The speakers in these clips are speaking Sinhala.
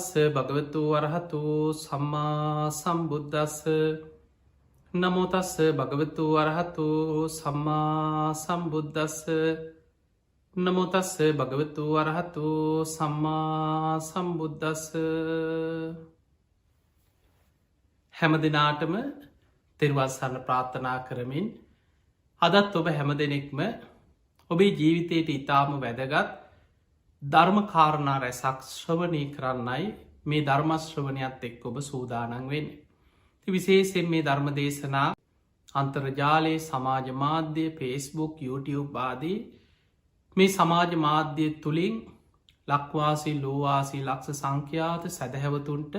නමෝතස්ස භගවතු වරහතු සම්මා සම්බුද්දස්ස නමෝතස්ස භගවතු වරහතු සම්මා සම්බුද්දස්ස නමෝතස්ස භගවතු වරහතු සම්මා සම්බුද්දස්ස හැම දෙනාටම තෙරුවන් සරණ ප්‍රාර්ථනා කරමින් අදත් ඔබ හැම දෙනෙක්ම ඔබේ ජීවිතයට ඉතාම වැදගත් ධර්ම කාරණා රැසක් ශ්‍රවණය කරන්නයි මේ ධර්මශ්‍රවණයත් එක්ක ඔබ සූදානන් වෙන්නේ. විශේෂයෙන් මේ ධර්ම දේශනා අන්තර්ජාලයේ සමාජ මාධ්‍ය Facebook YouTube ආදී මේ සමාජ මාධ්‍ය තුළින් ලක්වාසී ලෝවාසී ලක්ෂ සංඛ්‍යාත සැදැහැවතුන්ට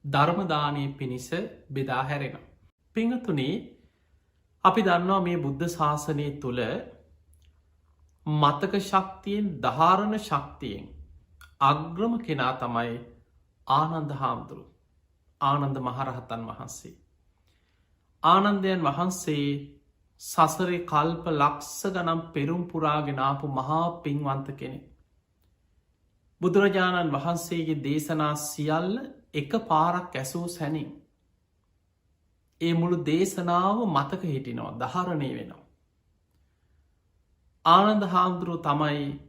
ධර්මදානය පිණිස බෙදා හැරෙන. පිංහතුනේ අපි දන්නවා මේ බුද්ධ ශාසනය තුළ මතක ශක්තියෙන් ධාරණ ශක්තියෙන් අග්‍රම කෙනා තමයි ආනන්ද හාමුදුරු ආනන්ද මහරහතන් වහන්සේ. ආනන්දයන් වහන්සේ සසරේ කල්ප ලක්ෂ ගනම් පෙරුම් පුරාගෙනාපු මහා පින්වන්ත කෙනෙ. බුදුරජාණන් වහන්සේගේ දේශනා සියල්ල එක පාරක් ඇසූ සැනින්. ඒ මුළු දේශනාව මතක හිටිනවා ධාරණය වෙනවා. ආනන්ද හාමුදුරුව තමයි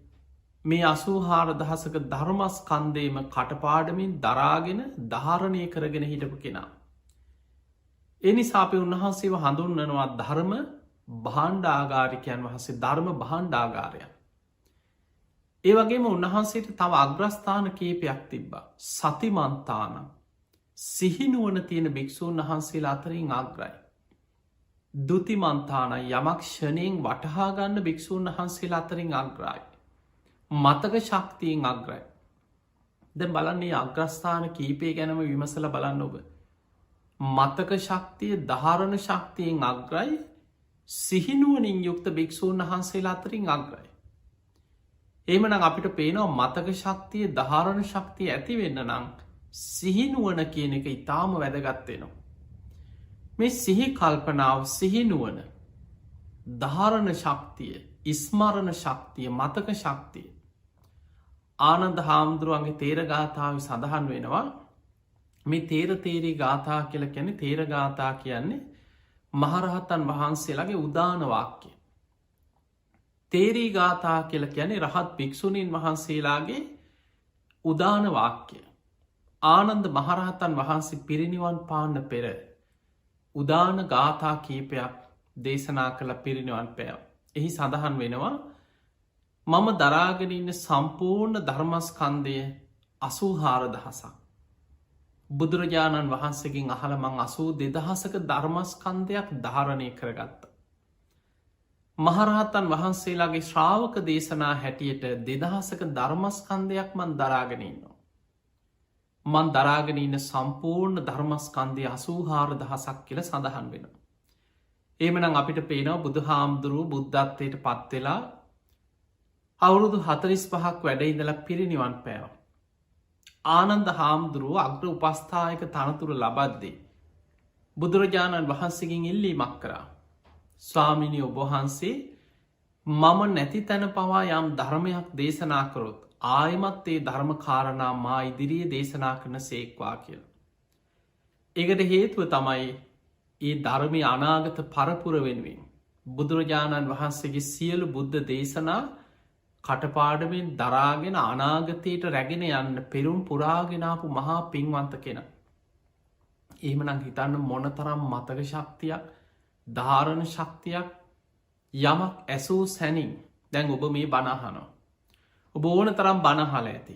මේ 84,000ක ධර්මස්කන්දේම කටපාඩමින් දරාගෙන ධාරණය කරගෙන හිටපු කෙනා. එනිසා අපි උන්වහන්සේව හඳුන්වනවා ධර්ම භාණ්ඩාගාරිකයන් වහන්සේ ධර්ම භාණ්ඩාගාරයන්. ඒ වගේම උන්වහන්සේට තව අග්‍රස්ථාන කීපයක් තිබ්බා. සතිමන්තාන සිහිනුවන තියෙන භික්‍ෂූන් වහන්සේලා අතරින් අග්‍රයි. දුතිමන්තාන යමක් ෂණයෙන් වටහාගන්න භික්‍ෂූන් වහන්සේලා අතරින් අග්‍රයි. මතක ශක්තියෙන් අග්‍රයි. දැන් බලන්නේ අග්‍රස්ථාන කීපය ගැනම විමසල බලන්න ඔබ. මතක ශක්තිය ධාරණ ශක්තියෙන් අග්‍රයි සිහිනුවනින් යුක්ත භික්‍ෂූන් වහන්සේලා අතරින් අග්‍රයි. එමනම් අපිට පේනවා මතක ශක්තිය ධාරණ ශක්තිය ඇතිවෙන්න නම් සිහිනුවන කියන එක ඉතාම වැදගත්වෙනවා. මේ සිහි කල්පනාව සිහිනුවන ධාරණ ශක්තිය ඉස්මරණ ශක්තිය මතක ශක්තිය ආනන්ද හාමුදුරුවන්ගේ තේරගාථාව සඳහන් වෙනවා. මේ තේරතේරී ගාථා කියල කැනෙ තේරගාථා කියන්නේ මහරහතන් වහන්සේලාගේ උදානවාක්‍ය. තේරී ගාථා කියල කියන්නේ රහත් භික්‍ෂුණීන් වහන්සේලාගේ උදානවාක්‍ය. ආනන්ද මහරහතන් වහන්සේ පිරිනිවන් පාන්න පෙර උදාන ගාථා කීපයක් දේශනා කළ පිරිනිවන් පෑව. එහි සඳහන් වෙනවා මම දරාගෙනඉන්න සම්පූර්ණ ධර්මස්කන්දය 84,000 බුදුරජාණන් වහන්සේකින් අහලමං 82,000ක ධර්මස්කන්දයක් ධාරණය කරගත්ත. මහරහතන් වහන්සේලාගේ ශ්‍රාවක දේශනා හැටියට 2,000ක ධර්මස්කන්දයක් මන් දරාගෙනන්නවා. මන් දරාගෙන ඉන්න සම්පූර්ණ ධර්මස්කන්දය 84,000ක් කියල සඳහන් වෙනවා. ඒමනම් අපිට පේනවා බුදු හාමුදුරුව බුද්ධත්වයට පත්වෙලා අවුරුදු 45ක් වැඩඉඳල පිරිනිවන් පෑව. ආනන්ද හාමුදුරුව අග්‍ර උපස්ථායක තනතුර ලබද්දේ. බුදුරජාණන් වහන්සේකින් ඉල්ලීමක් කරා. ස්වාමිනි ඔබහන්සේ මම නැති තැන පවා යම් ධර්මයක් දේශනා කරොත් ආයමත් ඒ ධර්ම කාරණා මා ඉදිරියේ දේශනා කරන සේක්වා කියල. එකට හේතුව තමයි ඒ ධර්මය අනාගත පරපුර වෙනුවෙන්. බුදුරජාණන් වහන්සේගේ සියලු බුද්ධ දේශනා කටපාඩමෙන් දරාගෙන අනාගතයට රැගෙන යන්න පෙරුම් පුරාගෙනාපු මහා පින්වන්ත කෙන. එහෙමනම් හිතන්න මොනතරම් මතක ශක්තියක් ධාරණ ශක්තියක් යමක් ඇසූ සැනින් දැන් ඔබ මේ බණහනවා. ඔබ ඕන තරම් බණහල ඇති.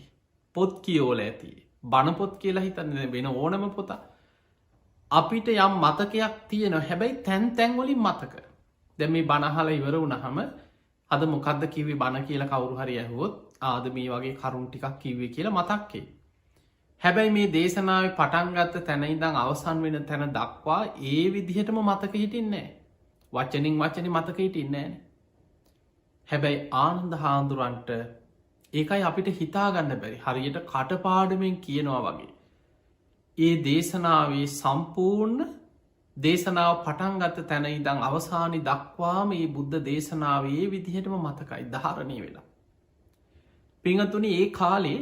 පොත් කියෝල ඇති. බණපොත් කියලා හිතන්න වෙන ඕනම පොත. අපිට යම් මතකයක් තියෙන හැබැයි තැන් තැන්වලින් මතක. දැ මේ බණහල ඉවර වුණහම අද මොකක්ද කිවි බණ කියල කවුරු හරි ඇහුවොත් ආද මේ වගේ කරුන් ටිකක් කිව්වේ කියලා මතක්කේ. හැබැයි මේ දේශනාව පටන්ගත්ත තැනයිදං අවසන් වෙන තැන දක්වා ඒ විදිහටම මතක හිටින්නේ. වචනින් වචන මතක හිටින්නේ. හැබැයි ආනන්ද හාමුදුරන්ට ඒකයි අපිට හිතාගන්න බැරි හරියට කටපාඩමෙන් කියනවා වගේ. ඒ දේශනාවේ සම්පූර්ණ දේශනාව පටන්ගත්ත තැන ඉදං අවසානි දක්වා මේ බුද්ධ දේශනාවේ විදිහටම මතකයි ධාරණය වෙලා. පිංහතුනි ඒ කාලේ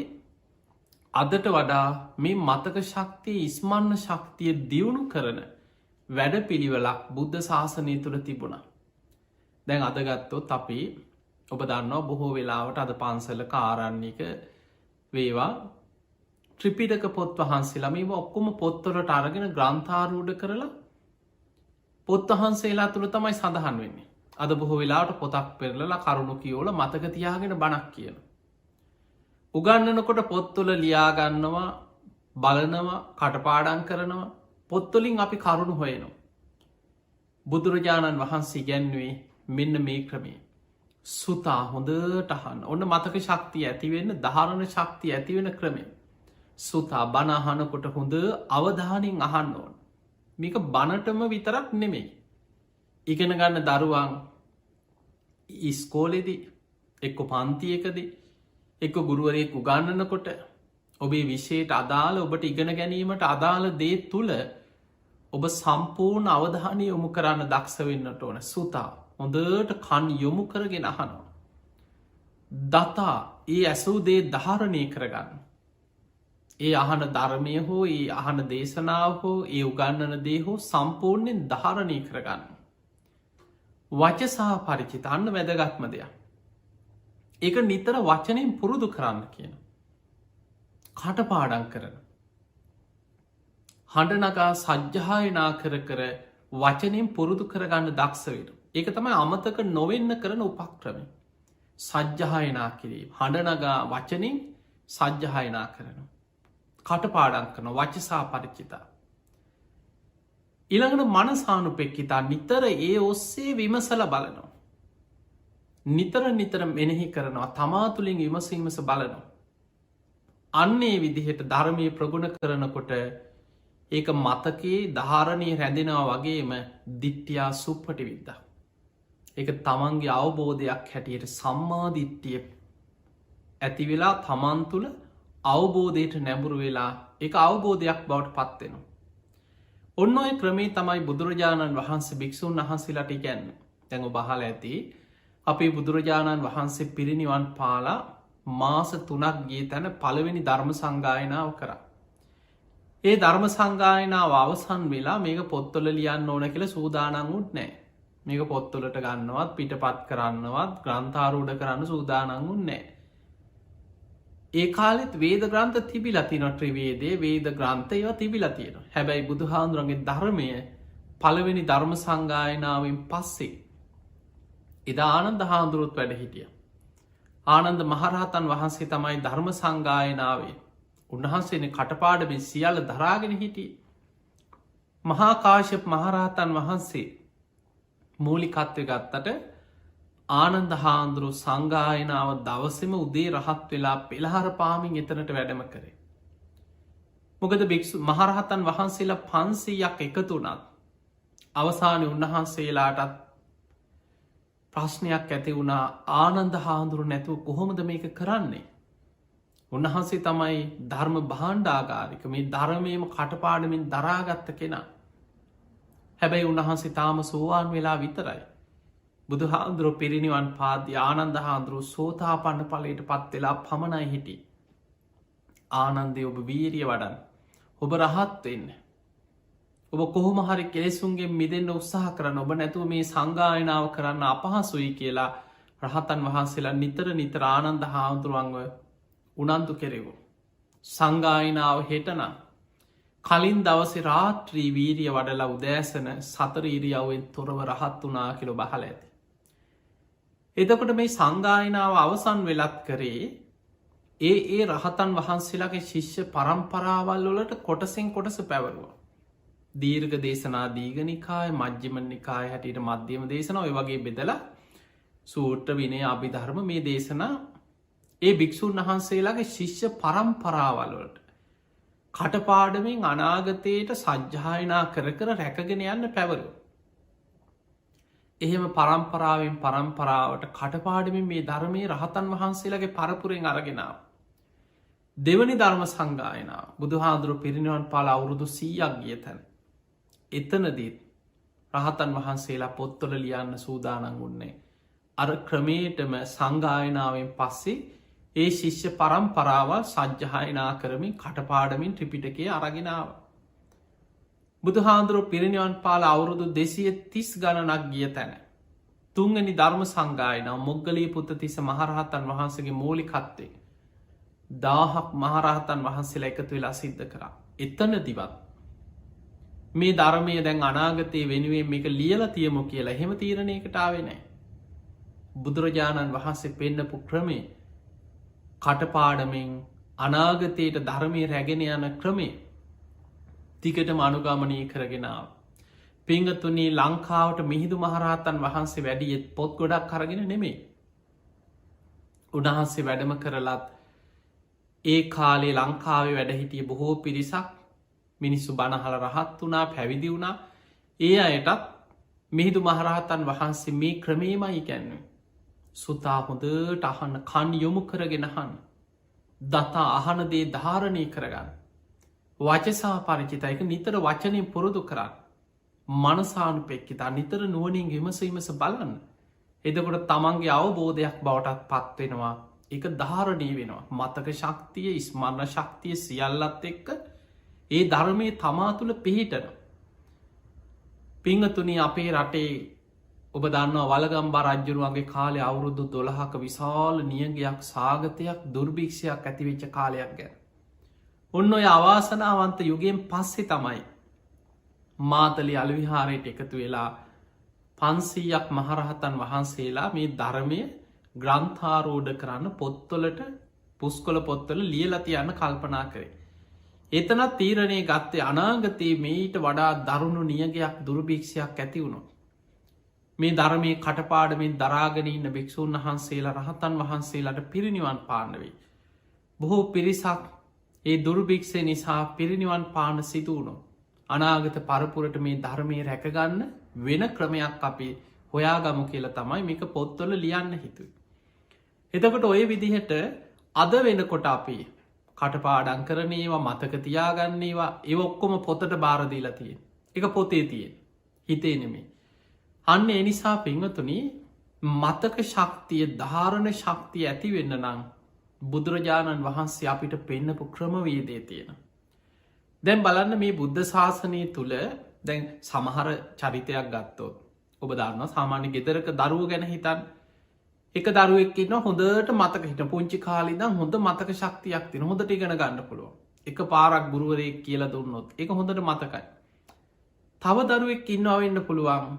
අදට වඩා මේ මතක ශක්තිය ඉස්මන්න ශක්තිය දියුණු කරන වැඩ පිළිවෙලක් බුද්ධ ශාසනය තුළ තිබුණා. දැන් අදගත්තොත් අපි ඔබ දන්නවා බොහෝ වෙලාවට අද පන්සල කාරන්නේක වේවා ත්‍රිපිටක පොත් වහන්සේලා මේ ඔක්කොම පොත්වලට අරගෙන ග්‍රන්ථාරූඪ කරලා පොත් වහන්සේලා තුළ තමයි සඳහන් වෙන්නේ. අද බොහෝ වෙලාවට පොතක් පෙරලලා කරුණු කියවල මතක තියාගෙන බණක් කියන. උගන්නනකොට පොත්වල ලියාගන්නවා බලනවා කටපාඩම් කරනවා පොත්වලින් අපි කරුණු හොයනවා. බුදුරජාණන් වහන්සේ ඉගැන්වුවේ මෙන්න මේ ක්‍රමේ. සුතා හොඳට අහන්න. ඔන්න මතක ශක්තිය ඇතිවෙන්න ධාරණ ශක්තිය ඇතිවෙන ක්‍රමේ. සුතා බණ අහනකොට හොඳ අවධානයෙන් අහන්න ඕන. මේක බණටම විතරක් නෙමෙයි. ඉගෙන ගන්න දරුවන් ඉස්කෝලෙදී එක්ක පන්තියකදී එක්ක ගුරුවරයෙක් උගන්වනකොට ඔබේ විෂයට අදාළ ඔබට ඉගෙන ගැනීමට අදාළ දේ තුළ ඔබ සම්පූර්ණ අවධානය යොමු කරන්න දක්ෂ වෙන්නට ඕන. සුතා හොඳට කන් යොමු කරගෙන අහනවා. දතා ඒ ඇසූ දේ ධාරණය කරගන්න. ඒ අහන ධර්මය හෝ ඒ අහන දේශනාව හෝ ඒ උගන්නන දේ හෝ සම්පූර්ණයෙන් ධාරණය කරගන්න. වචසා පරිචිත අන්න වැදගත්ම දෙයක්. ඒක නිතර වචනයෙන් පුරුදු කරන්න කියන. කටපාඩම් කරන. හඬනගා සජ්්‍යායනා කර කර වචනයෙන් පුරුදු කරගන්න දක්ෂවෙන. ඒක තමයි අමතක නොවෙන්න කරන උපක්‍රමය. සජ්්‍යායනා කිරීම. හඬනගා වචනින් සජ්්‍යායනා කරන. කටපාඩම් කරන වචසා පරිචිතා. ඉළඟට මනසානුපෙක්කිතා නිතර ඒ ඔස්සේ විමසල බලනවා. නිතර නිතර මෙනෙහි කරනවා තමා තුළින් විමසීමස බලනවා. අන්නේ විදිහට ධර්මය ප්‍රගුණ කරනකොට ඒක මතකේ ධාරණය රැඳෙනවා වගේම දිට්ටියා සුප්පටි විද්දා. ඒක තමන්ගේ අවබෝධයක් හැටියට සම්මාධිට්ටිය ඇතිවෙලා තමන් තුළ අවබෝධයට නැඹුරු වෙලා එක අවබෝධයක් බවට පත්වෙනවා. ඔන්න ඔය ක්‍රමේ තමයි බුදුරජාණන් වහන්සේ භික්‍ෂූන් වහන්සේලාට ඉගැන්න. තැඟ බහල ඇති අපේ බුදුරජාණන් වහන්සේ පිරිනිවන් පාලා මාස 3ක් ගිය තැන පළවෙනි ධර්ම සංගායනාව කරා. ඒ ධර්ම සංගායනාව අවසන් වෙලා මේක පොත්වල ලියන්න ඕන කියලා සූදානම් වුත් නෑ. මේක පොත්වලට ගන්නවත් පිටපත් කරන්නවත් ග්‍රන්ථාරූඪ කරන්න සූදානම් වුත් නෑ. ඒ කාලෙත් වේද ග්‍රන්ථ තිබිලා තියෙනවා. ත්‍රිවේදයේ වේද ග්‍රන්ථ ඒවා තිබිලා තියෙනවා. හැබැයි බුදුහාමුදුරන්ගේ ධර්මය පළවෙනි ධර්ම සංගායනාවෙන් පස්සේ එදා ආනන්ද හාමුදුරුවොත් වැඩ හිටිය. ආනන්ද මහරහතන් වහන්සේ තමයි ධර්ම සංගායනාවේ උන්වහන්සේන කටපාඩමින් සියල්ල දරාගෙන හිටියේ. මහා කාශ්‍යප මහරහතන් වහන්සේ මූලිකත්වය ගත්තට ආනන්ද හාමුදුරුවෝ සංගායනාව දවසම උදේ රහත් වෙලා පෙළහර පාමින් එතනට වැඩම කරේ. මොකද භික්ෂු මහරහතන් වහන්සේලා 500ක් එකතු වුණත් අවසානයේ උන්වහන්සේලාටත් ප්‍රශ්නයක් ඇති වුණා ආනන්ද හාමුදුරුවෝ නැතුව කොහොමද මේක කරන්නේ? උන්වහන්සේ තමයි ධර්ම භාණ්ඩාගාරික මේ ධර්මයේම කටපාඩමින් දරාගත්ත කෙනා. හැබැයි උන්වහන්සේ තාම සෝවාන් වෙලා විතරයි. බුදුහාමුදුරුවෝ පිරිනිවන් පාද්දී ආනන්ද හාමුදුරුවෝ සෝතාපන්න ඵලයට පත් වෙලා පමණයි හිටියේ. ආනන්දේ ඔබ වීරිය වඩන්න. ඔබ රහත් වෙන්න. ඔබ කොහොම හරි කෙලෙසුන්ගෙන් මිදෙන්න උත්සාහ කරන්න. ඔබ නැතුව මේ සංගායනාව කරන්න අපහසුයි කියලා රහතන් වහන්සේලා නිතර නිතර ආනන්ද හාමුදුරුවන්ව උනන්දු කෙරෙවු. සංගායනාව හෙටනම් කලින් දවසේ රාත්‍රී වීරිය වඩලා උදෑසන 4 ඉරියව්වෙන් තොරව රහත් වුණා කියලා බහලා ඇති. එතකොට මේ සංගායනාව අවසන් වෙලත් කරේ ඒ රහතන් වහන්සේලාගේ ශිෂ්‍ය පරම්පරාවල් වලට කොටසෙන් කොටස පැවරුවා. දීර්ඝ දේශනා දීඝ නිකාය, මජ්ක්‍ධිම නිකාය හැටියට මධ්‍යම දේශනා ඔය වගේ බෙදලා සූත්‍ර විනය අභිධර්ම මේ දේශනා ඒ භික්ෂුන් වහන්සේලාගේ ශිෂ්‍ය පරම්පරාවල් වලට කටපාඩමින් අනාගතයට සජ්ජායනා කර කර රැකගෙන යන්න පැවරුවා. එහෙම පරම්පරාවෙන් පරම්පරාවට කටපාඩමින් මේ ධර්මයේ රහතන් වහන්සේලාගේ පරපුරෙන් අරගෙන ආවා. දෙවනි ධර්ම සංගායනාව බුදුහාමුදුරුවෝ පිරිනිවන් පාලා අවුරුදු 100ක් ගිය තැන. එතනදී රහතන් වහන්සේලා පොත්වල ලියන්න සූදානම් වුණේ අර ක්‍රමයටම සංගායනාවෙන් පස්සේ ඒ ශිෂ්‍ය පරම්පරාවල් සජ්්‍යහයනා කරමින් කටපාඩමින් ත්‍රිපිටකේ අරගෙනාව. බුදුහාන්දුරුව පිරිනිවන් පාල අවුරුදු 230 ගණනක් ගිය තැන. තුන්ගනි ධර්ම සංගායනාව මොග්ගලී පුත්තතිස්ස මහරහතන් වහන්සේගේ මූලිකත්වය 1000ක් මහරහතන් වහන්සේලා එකතු වෙලා සිද්ධ කරා. එතන දිවත් මේ ධර්මය දැන් අනාගතයේ වෙනුවෙන් මේක ලියලා තියමු කියලා එහෙම තීරණයකට ආවේ නැහැ. බුදුරජාණන් වහන්සේ පෙන්නපු ක්‍රමේ කටපාඩමින් අනාගතයට ධර්මයේ රැගෙන යන ක්‍රමේ ටිකටම අනුගමනය කරගෙනාව. පිංගතුනී ලංකාවට මිහිදු මහරහතන් වහන්සේ වැඩියෙත් පොත් ගොඩක් කරගෙන නෙමේ. උන්වහන්සේ වැඩම කරලත් ඒ කාලේ ලංකාවේ වැඩහිටිය බොහෝ පිරිසක් මිනිස්සු බණහල රහත් වනා පැවිදි වුණා. ඒ අයටත් මිහිදු මහරහතන් වහන්සේ මේ ක්‍රමේමයි කැන්වේ. සුතා හොඳට අහන්න කන් යොමු කරගෙනහන්න. දතා අහනදේ ධාරණය කරගන්න. වචසා පරිචිතයක නිතර වචනයෙන් පුරුදු කරන්න. මනසානු පෙක්කිතා නිතර නුවනින් විමසීමස බලන්න. එදකොට තමන්ගේ අවබෝධයක් බවටත් පත්වෙනවා. එක ධාරණී වෙනවා. මතක ශක්තිය ස්මරණ ශක්තිය සියල්ලත් එක්ක ඒ ධර්මය තමා තුළ පිහිටන. පිංහතුනි අපේ රටේ ඔබ දන්න වලගම්බා රජ්ජරුවන්ගේ කාලය අවුරුදු 12ක විශාල නියගයක් සාගතයක් දුර්භික්ෂයක් ඇතිවෙච්ච කාලයක් ගැන. ඔන්න ඔය අවාසනාවන්ත යුගයෙන් පස්සෙ තමයි මාතලි අලවිහාරයට එකතු වෙලා 500ක් මහරහතන් වහන්සේලා මේ ධර්මය ග්‍රන්ථාරෝඩ කරන්න පොත්තොලට පුස්කොල පොත්තල ලියලති යන්න කල්පනා කරේ. එතනත් තීරණය ගත්තේ අනාගතයේ මේට වඩා දරුණු නියගයක් දුර්භික්ෂයක් ඇති වුණු. මේ ධර්මය කටපාඩමින් දරාගෙන ඉන්න භික්‍ෂූන් වහන්සේලා රහතන් වහන්සේලාට පිරිනිවන් පාන්න වේ. බොහෝ පිරිසක් ඒ දුර්භික්ෂය නිසා පිරිනිවන් පාන සිදුවුණු. අනාගත පරපුරට මේ ධර්මය රැකගන්න වෙන ක්‍රමයක් අපි හොයාගමු කියල තමයි මේක පොත්වල ලියන්න හිතුයි. එතකොට ඔය විදිහට අද වෙනකොට අපි කටපාඩන් කරනේවා මතක තියාගන්නේවා ඒ ඔක්කොම පොතට බාරදීලා තියෙන් එක පොතේ තියෙන් හිතේ නෙමේ. අන්න එනිසා පිංවතුනි මතක ශක්තිය ධාරණ ශක්තිය ඇතිවෙන්න නම් බුදුරජාණන් වහන්සේ අපිට පෙන්නපු ක්‍රමවේදය තියෙන. දැන් බලන්න මේ බුද්ධ ශාසනය තුළ දැන් සමහර චරිතයක් ගත්තෝ. ඔබ දන්න සාමාන්‍ය ගෙදරක දරුව ගැන හිතන් එක දරුවෙක්කින්න හොඳට මතක හිට පුංචි කාලිදම් හොඳ මතක ශක්තියක් තින හොඳට ඉගෙන ගන්න පුළුව එක පාරක් ගුරුවරයෙක් කියල දුන්නොත් එක හොඳට මතකයි. තව දරුවෙක් ඉන්නවෙන්න පුළුවන්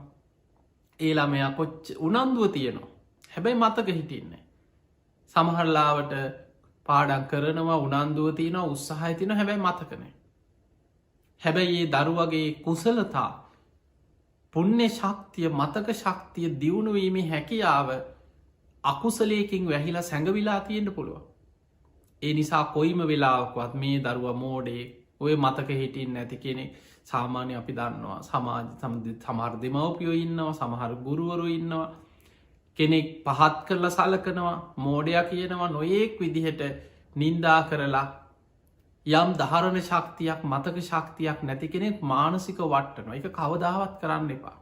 ඒලාමයා කොච්ච උනන්දුව තියනවා හැබැයි මතක හිටින්නේ. සමහරලාවට පාඩක් කරනවා උනන්දුව තියෙන උත්සාහය තින හැබැයි මතකනය. හැබැයි ඒ දරුවගේ කුසලතා පුුණ්‍ය ශක්තිය මතක ශක්තිය දියුණුවීමේ හැකියාව අකුසලයකින් වැහිලා සැඟවිලා තියෙන්ට පුළුව. ඒ නිසා කොයිම වෙලාවක්වත් මේ දරුව මෝඩේ ඔය මතක හිටින් නැති කෙනෙ සාමාන්‍ය අපි දන්නවා සමාජ සමහර දෙමවපියෝ ඉන්නවා සමහර ගුරුවරු ඉන්නවා කෙනෙක් පහත් කරලා සලකනවා මෝඩයක් කියනවා නොයෙක් විදිහට නින්දා කරලා යම් ධාරණ ශක්තියක් මතක ශක්තියක් නැති කෙනෙක් මානසික වට්ටනවා එක කවදාවත් කරන්න එපා.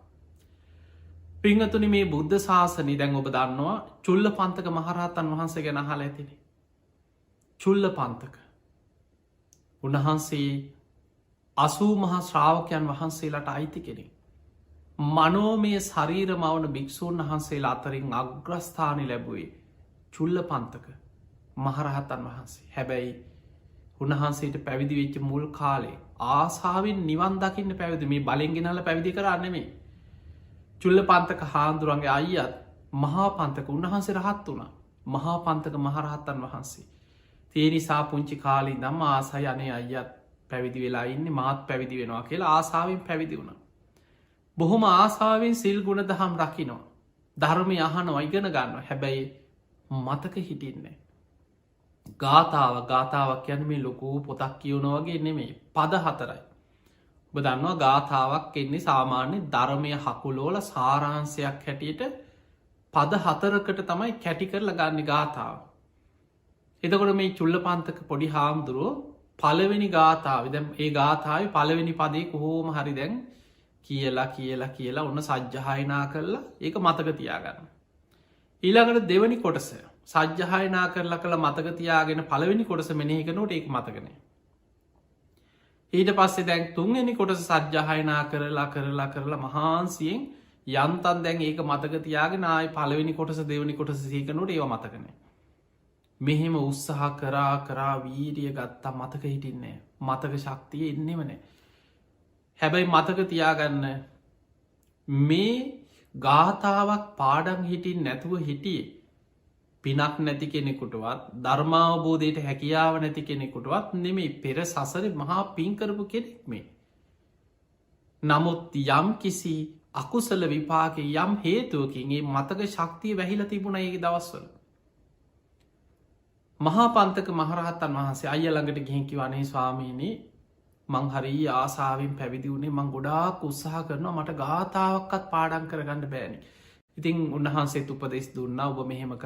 පිංහතුනි මේ බුද්ධ ශාසනී දැන් ඔබ දන්නවා චුල්ල පන්තක මහරහතන් වහන්සේ ගැන හල ඇතින. චුල්ල පන්තක උන්වහන්සේ 80 මහා ශ්‍රාවකයන් වහන්සේලාට අයිති කෙනෙ. මනෝමය ශරීර මවන භික්‍ෂූන් වහන්සේලා අතරින් අග්‍රස්ථානය ලැබුවේ චුල්ල පන්තක මහරහතන් වහන්සේ. හැබැයි උන්වහන්සේට පැවිදි වෙච්ච මුල් කාලේ ආසාාවෙන් නිවන් දකින්න පැවිදි මේ බලෙන්ගෙනල පැවිදි කරන්නෙමේ. චුල්ල පන්තක හාන්දුරන්ගේ අයියත් මහා පන්තක උන්වහන්සේ රහත් වුණ මහා පන්තක මහරහත්තන් වහන්සේ. තේ නිසා පුංචි කාලි දම් ආසයි අනේ අයියත් පැවිදි වෙලා ඉන්න මාත් පැවිදි වෙනවා කියලා ආසාාවෙන් පැවිදි වුණ. බොහොම ආසාාවෙන් සිල් ගුණ දහම් රකිනවා. ධර්මය අහනවා ඉගෙන ගන්න හැබැයි මතක හිටින්නේ. ගාථාවක් යන මේ ලොකූ පොතක් කියවන වගේ නෙමේ පද 4යි. ඔබ දන්නවා ගාථාවක් එන්නේ සාමාන්‍ය ධර්මය හකුලෝල සාරාන්සයක් හැටියට පද 4කට තමයි කැටි කරලා ගන්න ගාථාව. එතකොට මේ චුල්ල පන්තක පොඩි හාමුදුරුව පළවෙනි ගාථාව දැම් ඒ ගාථාව පළවෙනි පදේ කොහෝම හරි දැන් කියලා ඔන්න සජ්්‍යහයනා කරලා ඒක මතක තියාගන්න. ඊළඟට දෙවනි කොටස සජ්්‍යහයනා කරලා කළ මතකතියාගෙන පළවෙනි කොටස මෙනෙහි කරනට ඒක මතකන. ඊට පස්සේ දැන් තුන්ගනි කොටස සජ්්‍යහයනා කරලා මහන්සියෙන් යන්තන් දැන් ඒක මතකතියාගෙන ආය පළවෙනි කොටස දෙවනි කොටස සීකනොට ඒව මතකන. මෙහෙම උත්සාහ කරා වීරිය ගත්තා මතක හිටින්නේ මතක ශක්තිය එන්නෙමනෑ. හැබැයි මතක තියාගන්න මේ ගාථාවක් පාඩන් හිටින් නැතුව හිටියේ පිනක් නැති කෙනෙකුටවත් ධර්මාවබෝධයට හැකියාව නැති කෙනෙකුටවත් නෙමේ පෙර සසර මහා පින්කරපු කෙනෙක් මේ. නමුත් යම් කිසි අකුසල විපාක යම් හේතුවකින්ගේ මතක ශක්තිය වැහිල තිබුණ ඒ දවස්වල. මහා පන්තක මහරහත්තන් වහන්සේ අය ළඟට ගිහිකි වනේ ස්වාමීනී මං හරි ආසාාවෙන් පැවිදි වුණේ මං ගොඩාක් උත්සාහ කරනවා මට ගාථාවක්කත් පාඩන් කරගන්න බෑනි. ඉතින් උන්වහන්සේ උපදෙස් දුන්න ඔබ මෙහෙම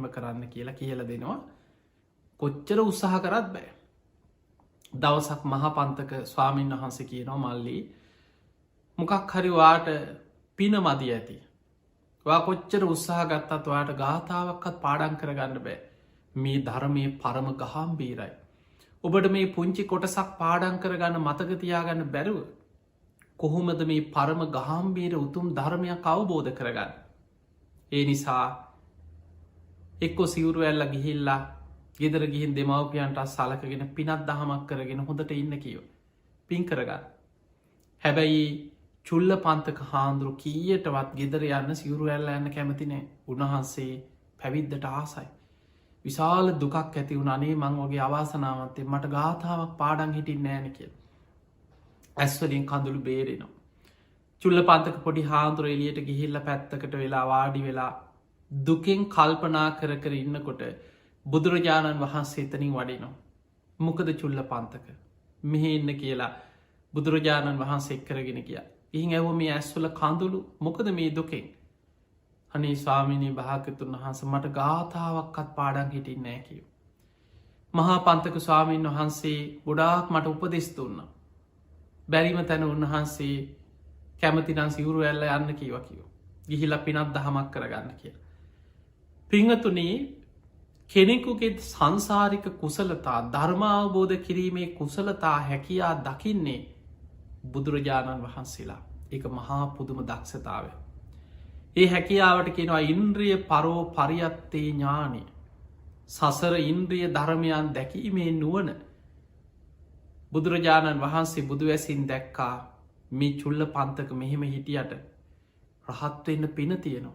කරන්න කියලා කියල දෙනවා. කොච්චර උත්සාහ කරත් බෑ. දවසක් මහපන්තක ස්වාමීන් වහන්සේ කියනවා මල්ලි මොකක් හරිවාට පින මදී ඇති. කොච්චර උත්සාහ ගත්තත් වාට ගාථාවක්කත් පාඩන් කරගන්න බෑ. මේ ධර්මය පරම ගහම් බීරයි. ඔබට මේ පුංචි කොටසක් පාඩන් කරගන්න මතකතියාගන්න බැරුව. කොහොමද මේ පරම ගහම්බීර උතුම් ධර්මයක් අවබෝධ කරගන්න. ඒ නිසා එක්කො සිවුරු ඇල්ල ගිහිල්ලා ගෙදර ගිහින් දෙමවපියන්ට සලකගෙන පිනත් දහමක් කරගෙන හොඳට ඉන්න කියව. පින් කරගන්න. හැබැයි චුල්ල පන්තක හාන්දුරු කීයටවත් ගෙදර යන්න සිවුරු ඇල්ල යන්න කැමතිනේ උන්වහන්සේ පැවිද්දට ආසයි. විශාල දුකක් ඇති වුණ අනේ මං වගේ අවාසනාවන්තේ මට ගාථාවක් පාඩන් හිටින් නෑන කිය. ඇස්වලින් කඳුළු බේරෙනවා. චුල්ල පන්තක පොඩි හාන්දුර එලියට ගිහිල්ල පැත්තකට වෙලා වාඩි වෙලා දුකෙන් කල්පනා කර ඉන්නකොට බුදුරජාණන් වහන්සේ එතනින් වඩිනවා. මොකද චුල්ල පන්තක මෙහෙ එන්න කියලා බුදුරජාණන් වහන්සේ එක්කරගෙන කිය. ඉහින් ඇව මේ ඇස්වල කඳුළු මොකද මේ දුකෙන් අනේ ස්වාමිනී භාගතුන් වහන්ස මට ගාථාවක්කත් පාඩන් හිටින් නෑ කියව. මහා පන්තක ස්වාමීන් වහන්සේ ගොඩාක් මට උපදෙස් දුන්න. බැරිම තැන උන්වහන්සේ කැමතිනම් සිවුරු ඇල්ල යන්න කියව කියෝ. ගිහිල පිනත් දහමක් කරගන්න කිය. පිංහතුනේ කෙනෙකුගේ සංසාරික කුසලතා ධර්මාවබෝධ කිරීමේ කුසලතා හැකියා දකින්නේ බුදුරජාණන් වහන්සේලා එක මහා පුදුම දක්ෂතාව. ඒ හැකියාවට කෙනවා ඉන්ද්‍රිය පරෝ පරියත්තේ ඥානය සසර ඉන්ද්‍රිය ධර්මයන් දැකීමේ නුවන බුදුරජාණන් වහන්සේ බුදුවැසින් දැක්කා මේ චුල්ල පන්තක මෙහෙම හිටියට රහත්වවෙන්න පින තියෙනවා.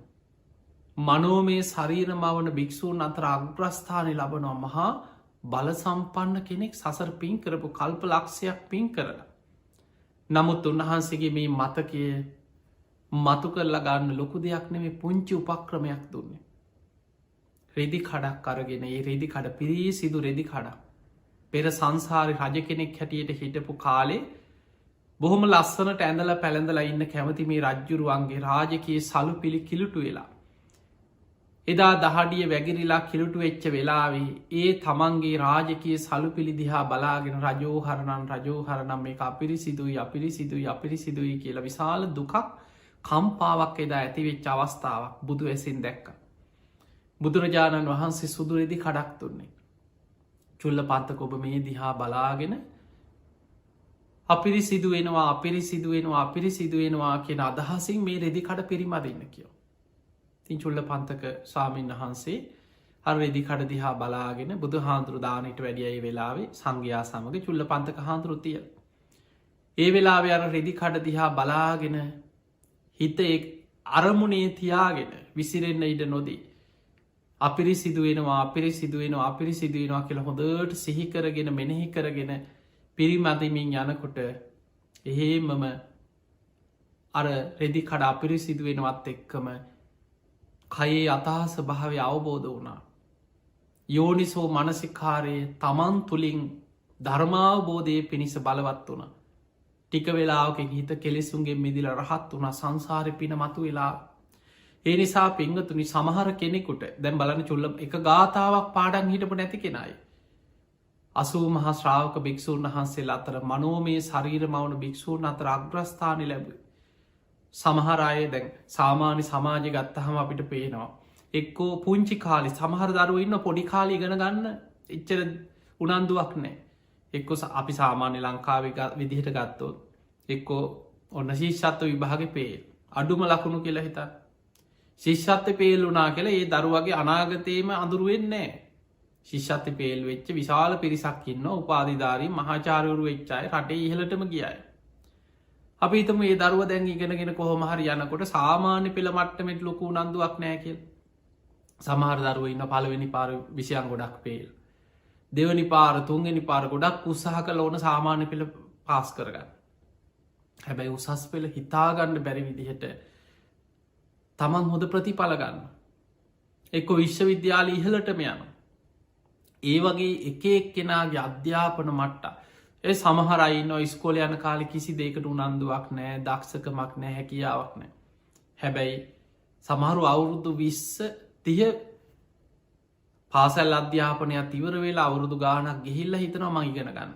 මනෝමේ ශරීර මවන භික්‍ෂූන් අතර අග්‍රස්ථානය ලබනවා මහා බල සම්පන්න කෙනෙක් සසර පින් කරපු කල්ප ලක්ෂයක් පින් කරලා. නමුත් උන්වහන්සේගේ මේ මතකය මතු කරලා ගන්න ලොකු දෙයක් නෙමේ පුංචි උපක්‍රමයක් දුන්නේ. රෙදි කඩක් අරගෙන ඒ රෙදි කඩ පිරී සිදු රෙදි කඩක්. පෙර සංසාරි රජ කෙනෙක් හැටියට හිටපු කාලේ බොහොම ලස්සනට ඇඳල පැළඳලා ඉන්න කැමති මේ රජ්ජුරුවන්ගේ රාජකයේ සලු පිළි කිලුටු වෙලා. එදා දහඩිය වැගිරිලා කිලුටු වෙච්ච වෙලාවේ ඒ තමන්ගේ රාජකයේ සලු පිළිදිහා බලාගෙන රජෝහරනම් මේ අපිරි සිදුයි කියලා විශාල දුකක් කම්පාවක් එදා ඇතිවෙච්ච අවස්ථාවක් බුදු ඇසින් දැක්ක. බුදුරජාණන් වහන්සේ සුදුරෙදි කඩක් තුන්නේ. චුල්ල පන්තක ඔබ මේ දිහා බලාගෙන අපිරි සිදුවෙනවා කියෙන අදහසින් මේ රෙදි කඩ පිරිමදන්න කියෝ. තින් චුල්ල පන්තක ස්වාමීන් වහන්සේ හර රෙදි කඩ දිහා බලාගෙන බුදු හාන්දුරු දානට වැඩියයි වෙලාවේ සංඝයා සමඟ චුල්ල පන්තක හාන්දුරුතිය. ඒ වෙලාවේ අර රෙදි කඩ දිහා බලාගෙන හිත අරමුණේ තියාගෙන විසිරෙන්න්න ඉඩ නොදී. අපිරි සිදුවෙනවා කියලා හොඳට සිහිකරගෙන මෙනෙහි කරගෙන පිරිමදිමින් යනකොට එහෙමම අර රෙදි කඩ අපිරි සිදුවෙනවත් එක්කම කයේ අතහස භාවය අවබෝධ වුණා. යෝනිසෝ මනසිකාරයේ තමන් තුළින් ධර්මාවබෝධය පිණිස බලවත් වුණ. ටික වෙලාවක හිත කෙලෙසුන්ගේ මිදිල රහත් වුණ සංසාරය පින මතු වෙලා. ඒ නිසා පිංගතුනි සමහර කෙනෙකුට දැම් බලන චුල්ල එක ගාථාවක් පාඩන් හිටපු නැති කෙනයි. අසූ මහා ශ්‍රාවක භික්‍ෂූන් වහන්සේ අතර මනෝමේ ශරීර මවුණු භික්‍ෂූන් අතර අග්‍රස්ථානය ලැබ. සමහරය දැන් සාමාන්‍ය සමාජය ගත්තහම අපිට පේනවා. එක්කෝ පුංචි කාලි සමහර දරුව ඉන්න පොඩි කාලි ඉගෙන ගන්න එච්චර උනන්දුවක් නෑ. එක්කො අපි සාමාන්‍ය ලංකාව විදිහට ගත්තොත් එක්කෝ ඔන්න ශිෂ්ෂත්ව විභාග පේල් අඩුම ලකුණු කියලා හිතා ශිෂ්ෂත්ව පේල් වනා කියලා ඒ දරුවගේ අනාගතයම අඳුරුවෙන්නේ ශිෂ්ෂත්ව පේල් වෙච්ච විශාල පිරිසක් ඉන්න උපාධිධාරී මහාචාරවරු වෙච්චාය රටේ ඉහලටම ගියයි. අපි හිතමු ඒ දරුව දැන් ඉගෙනගෙන කොහොම හරි යනකොට සාමාන්‍ය පෙළ මට්ටමට ලොකු උනන්දුවක් නෑ කියලා. සමහර දරුව ඉන්න පළවෙනි පාර විෂයන් ගොඩක් පේල්. දෙවනි පාර තුන්ගනි පාර ගොඩක් උත්සාහ කළ ඕන සාමාන්‍ය පෙළ පාස් කරගන්න. හැබැයි උසස් පෙළ හිතාගණ්ඩ බැරි විදිහට තමන් හොඳ ප්‍රතිඵලගන්න. එක්ක විශ්වවිද්‍යාල ඉහලටම යන. ඒ වගේ එක එක්කෙනගේ අධ්‍යාපන මට්ට ඒ සමහරයි නො ස්කෝල යන කාලි කිසි දෙකට උනන්දුවක් නෑ දක්ෂකමක් නෑ හැකියාවක් නෑ. හැබැයි සමහරු අවුරුදු 20 පාසල් අධ්‍යාපනයක් ඉවර වෙලා අවුරුදු ගානක් ගිහිල්ල හිතනවා මං ඉගෙන ගන්න.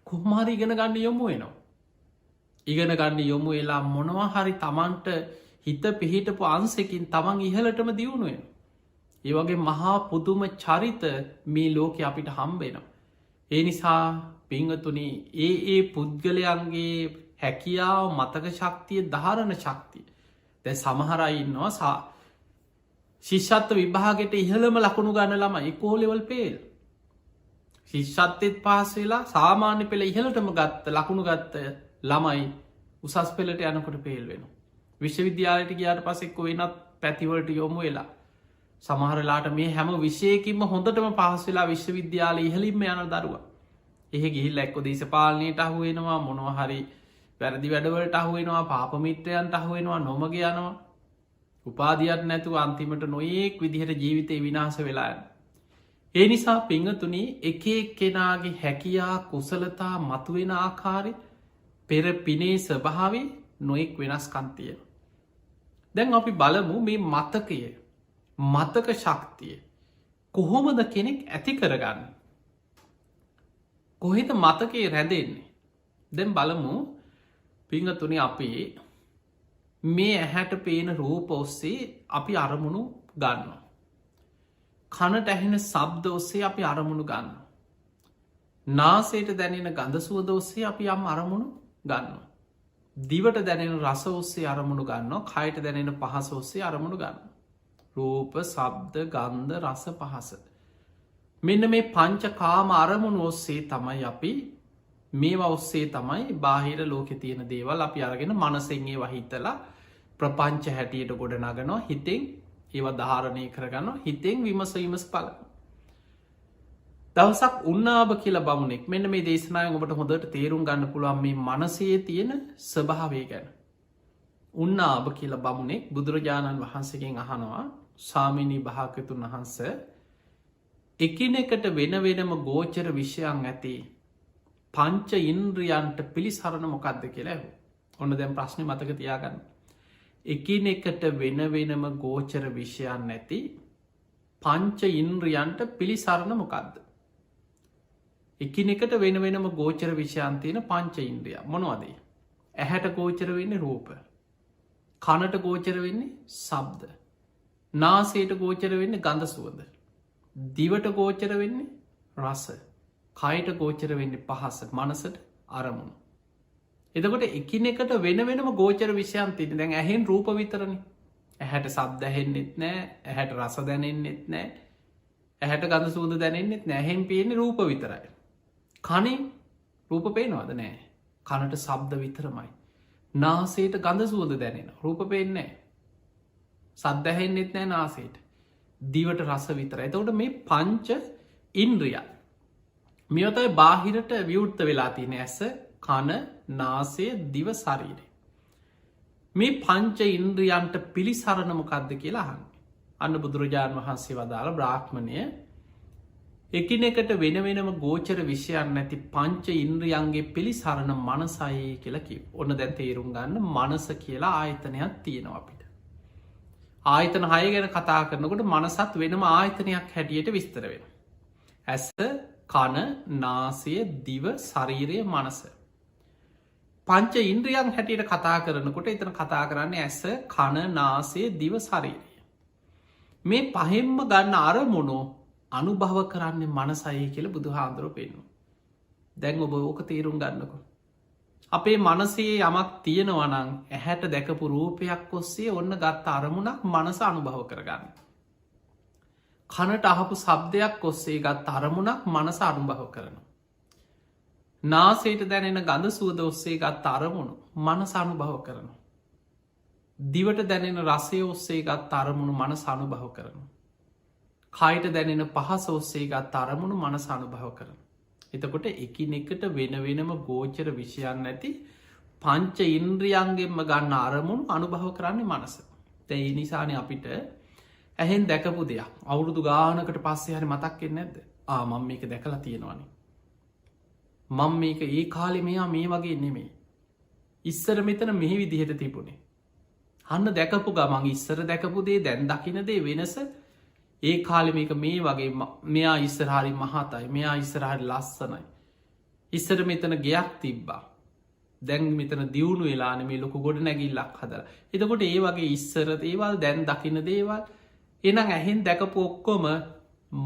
කොහොමහරි ඉගෙන ගන්න යොමු වෙනවා. ඉගෙන ගන්න යොමු වෙලා මොනවා හරි තමන්ට හිත පිහිටපු අන්සකින් තමන් ඉහලටම දියුණුවෙන. ඒ වගේ මහා පුදුම චරිත මේ ලෝකෙ අපිට හම්බෙනවා. ඒ නිසා පිංහතුනි ඒ පුද්ගලයන්ගේ හැකියාව මතක ශක්තිය ධාරණ ශක්තිය දැ සමහරයින්නවා ශිෂ්ෂත්ව විභාගට ඉහළම ලකුණු ගන්න ළම එකෝලෙවල් පේල් ශිෂ්ෂත්්‍යත් පහස් වෙලා සාමාන්‍ය පෙළ ඉහලටම ගත්ත ලකුණු ගත්ත ළමයි උසස් පෙලට යනකොට පේල් වෙන. විශ්වවිද්‍යාලයට ගයාට පසෙක්කො වෙනත් පැතිවලට යොමු වෙලා. සමහරලාට මේ හැම විශයකින්ම හොඳටම පහස් වෙලා විශ්වවිද්‍යාල ඉහලින්ම යන දරුව. එහ ගිහිල් එක්කො දේශපාලනයට අහුවෙනවා මොනවහරි වැරදි වැඩවලට අහුවෙනවා පාපමිත්‍රයන්ට අහුවෙනවා නොමග යනවා. උපාධියක් නැතු අන්තිමට නොයෙක් විදිහට ජීවිතය විනාශ වෙලායන. ඒ නිසා පිංහතුනි එක කෙනාගේ හැකියා කුසලතා මතුවෙන ආකාරය පෙර පිනේ ස්වභාවි නොයෙක් වෙනස් කන්තිය. දැන් අපි බලමු මේ මතකය මතක ශක්තිය කොහොමද කෙනෙක් ඇති කරගන්න. කොහෙත මතකයේ රැඳෙන්නේ. දැන් බලමු පිංහතුනි අපි මේ ඇහැට පේන රූප ඔස්සේ අපි අරමුණු ගන්න. කනට ඇහෙන සබ්ද ඔස්සේ අපි අරමුණු ගන්න. නාසයට දැනෙන ගඳ සුවද ඔස්සේ අපි යම් අරමුණු ගන්න. දිවට දැනෙන රස ඔස්සේ අරමුණු ගන්න කයට දැනෙන පහස ඔස්සේ අරමුණු ගන්න. රූප සබ්ද ගන්ධ රස පහස. මෙන්න මේ පංච කාම අරමුණු ඔස්සේ තමයි අපි මේවා ඔස්සේ තමයි බාහිර ලෝකෙ තියෙන දේවල් අපි අරගෙන මනසෙන්ගේ වහිතලා ප්‍රපංච හැටියට ගොඩ නගනවා හිතෙන් ඒව ධාරණය කරගන්න හිතෙන් විමසීමස් පල. දවසක් උන්නාභ කියල බමුණෙක් මෙන්න මේ දේශනාය ඔබට හොඳට තේරුම් ගන්න පුළුවන් මේ මනසේ තියෙන ස්වභාවය ගැන. උන්නාභ කියල බමුණෙක් බුදුරජාණන් වහන්සකින් අහනවා ස්වාමිනී භාකතුන් වහන්ස එකිනෙකට වෙන වෙනම ගෝචර විෂයන් ඇති පංච ඉන්ද්‍රියන්ට පිළිසරණ මොකක්ද කියලා ඇහු. ඔන්න දැම් ප්‍රශ්නය මතක තියාගන්න. එකිනෙකට වෙන වෙනම ගෝචර විෂයන් නැති පංච ඉන්ද්‍රියන්ට පිළිසරණ මොකක්ද. එකිනෙකට වෙන වෙනම ගෝචර විෂයන් තියෙන පංච ඉන්ද්‍රිය මොනවදේ. ඇහැට ගෝචර වෙන්නේ රූප. කනට ගෝචර වෙන්නේ සබ්ද. නාසයට ගෝචර වෙන්නේ ගඳ සුවඳ. දිවට ගෝචර වෙන්නේ රස. කයට ගෝචර වෙන්නේ පහස මනසට අරමුණු. එතකොට එකිනෙකට වෙන වෙනම ගෝචර විෂයන් තින දැන් ඇහෙන් රූප විතරණ. ඇහැට සබ් දැහෙන්නෙත් නෑ ඇහැට රස දැනෙන්නෙත් නෑ ඇහැට ගඳ සූද දැනෙන්නෙත් නැහෙන් පේන්නේ රූප විතරයි. කනේ රූප පේනවාද නෑ කනට සබ්ද විතරමයි. නාසේට ගඳ සුවද දැනෙන රූප පේන්නේ සද්දැහෙන්නෙත් නෑ නාසේට දිවට රස විතර. එතකොට මේ පංච ඉන්ද්‍රිය මෙයතයි බාහිරට විවෘත්ත වෙලා තියෙන ඇස කන නාසය දිව ශරීරය. මේ පංච ඉන්ද්‍රියන්ට පිළිසරණ මොකක්ද කියලා අහන්න. අන්න බුදුරජාණන් වහන්සේ වදාළ බ්‍රාහ්මණය එකිනෙකට වෙන වෙනම ගෝචර විෂයන් නැති පංච ඉන්ද්‍රියන්ගේ පිළිසරණ මනසයි කියලා කිව්. ඔන්න දැන් තේරුම් ගන්න මනස කියලා ආයතනයක් තියෙනවා අපිට. ආයතන 6 ගැන කතා කරනකොට මනසත් වෙනම ආයතනයක් හැටියට විස්තර වෙන. ඇස කන නාසය දිව ශරීරය මනස. පංච ඉන්ද්‍රියන් හැටියට කතා කරනකොට එතන කතා කරන්නේ ඇස කන නාසය දිව ශරීරය. මේ පහෙම්ම ගන්න අරමුණු අනුභව කරන්නේ මනසයි කියල බුදු හාන්දුර පෙන්නු. දැන් ඔබ ඕක තේරුම් ගන්නකො. අපේ මනසේ යමක් තියෙනවනං ඇහැට දැකපු රූපයක් ඔස්සේ ඔන්න ගත්ත අරමුණක් මනස අනුභව කරගන්න. කනට අහපු සබ්දයක් ඔස්සේ ගත් අරමුණක් මනස අනුභව කරන. නාසේට දැනෙන ගඳ සුවද ඔස්සේ ගත් අරමුණු මනස අනුභව කරන. දිවට දැනෙන රසය ඔස්සේ ගත් අරමුණු මනස අනුභව කරන. කයිට දැනෙන පහස ඔස්සේ ගත් අරමුණු මනස අනුභව කරන. එතකොට එකිනෙකට වෙන වෙනම ගෝචර විෂයන් ඇති පංච ඉන්ද්‍රියන්ගෙන්ම ගන්න අරමුණු අනුභව කරන්නේ මනස. තැයි නිසාන අපිට ඇහෙන් දැකපු දෙයක් අවුරුදු ගානකට පස්සේ හරි මතක්කෙන් නැද්ද මම මේක දැකලා තියෙනවානේ. මං මේක ඒ කාලෙ මෙයා මේ වගේ නෙමේ. ඉස්සර මෙතන මෙහි විදිහට තිබුණේ. හන්න දැකපු ගමන් ඉස්සර දැකපු දේ දැන් දකිනදේ වෙනස ඒ කාලෙ මේක මේ වගේ මෙයා ඉස්සරහරි මහතයි මෙයා ඉස්සරහරි ලස්සනයි. ඉස්සර මෙතන ගෙයක් තිබ්බා. දැන් මෙතන දියුණු වෙලාන මේ ලොකු ගොඩ නැගිල්ලක් හදර. එතකොට ඒ වගේ ඉස්සර දේවල් දැන් දකින දේවල් එනම් ඇහෙන් දැකපු ඔක්කොම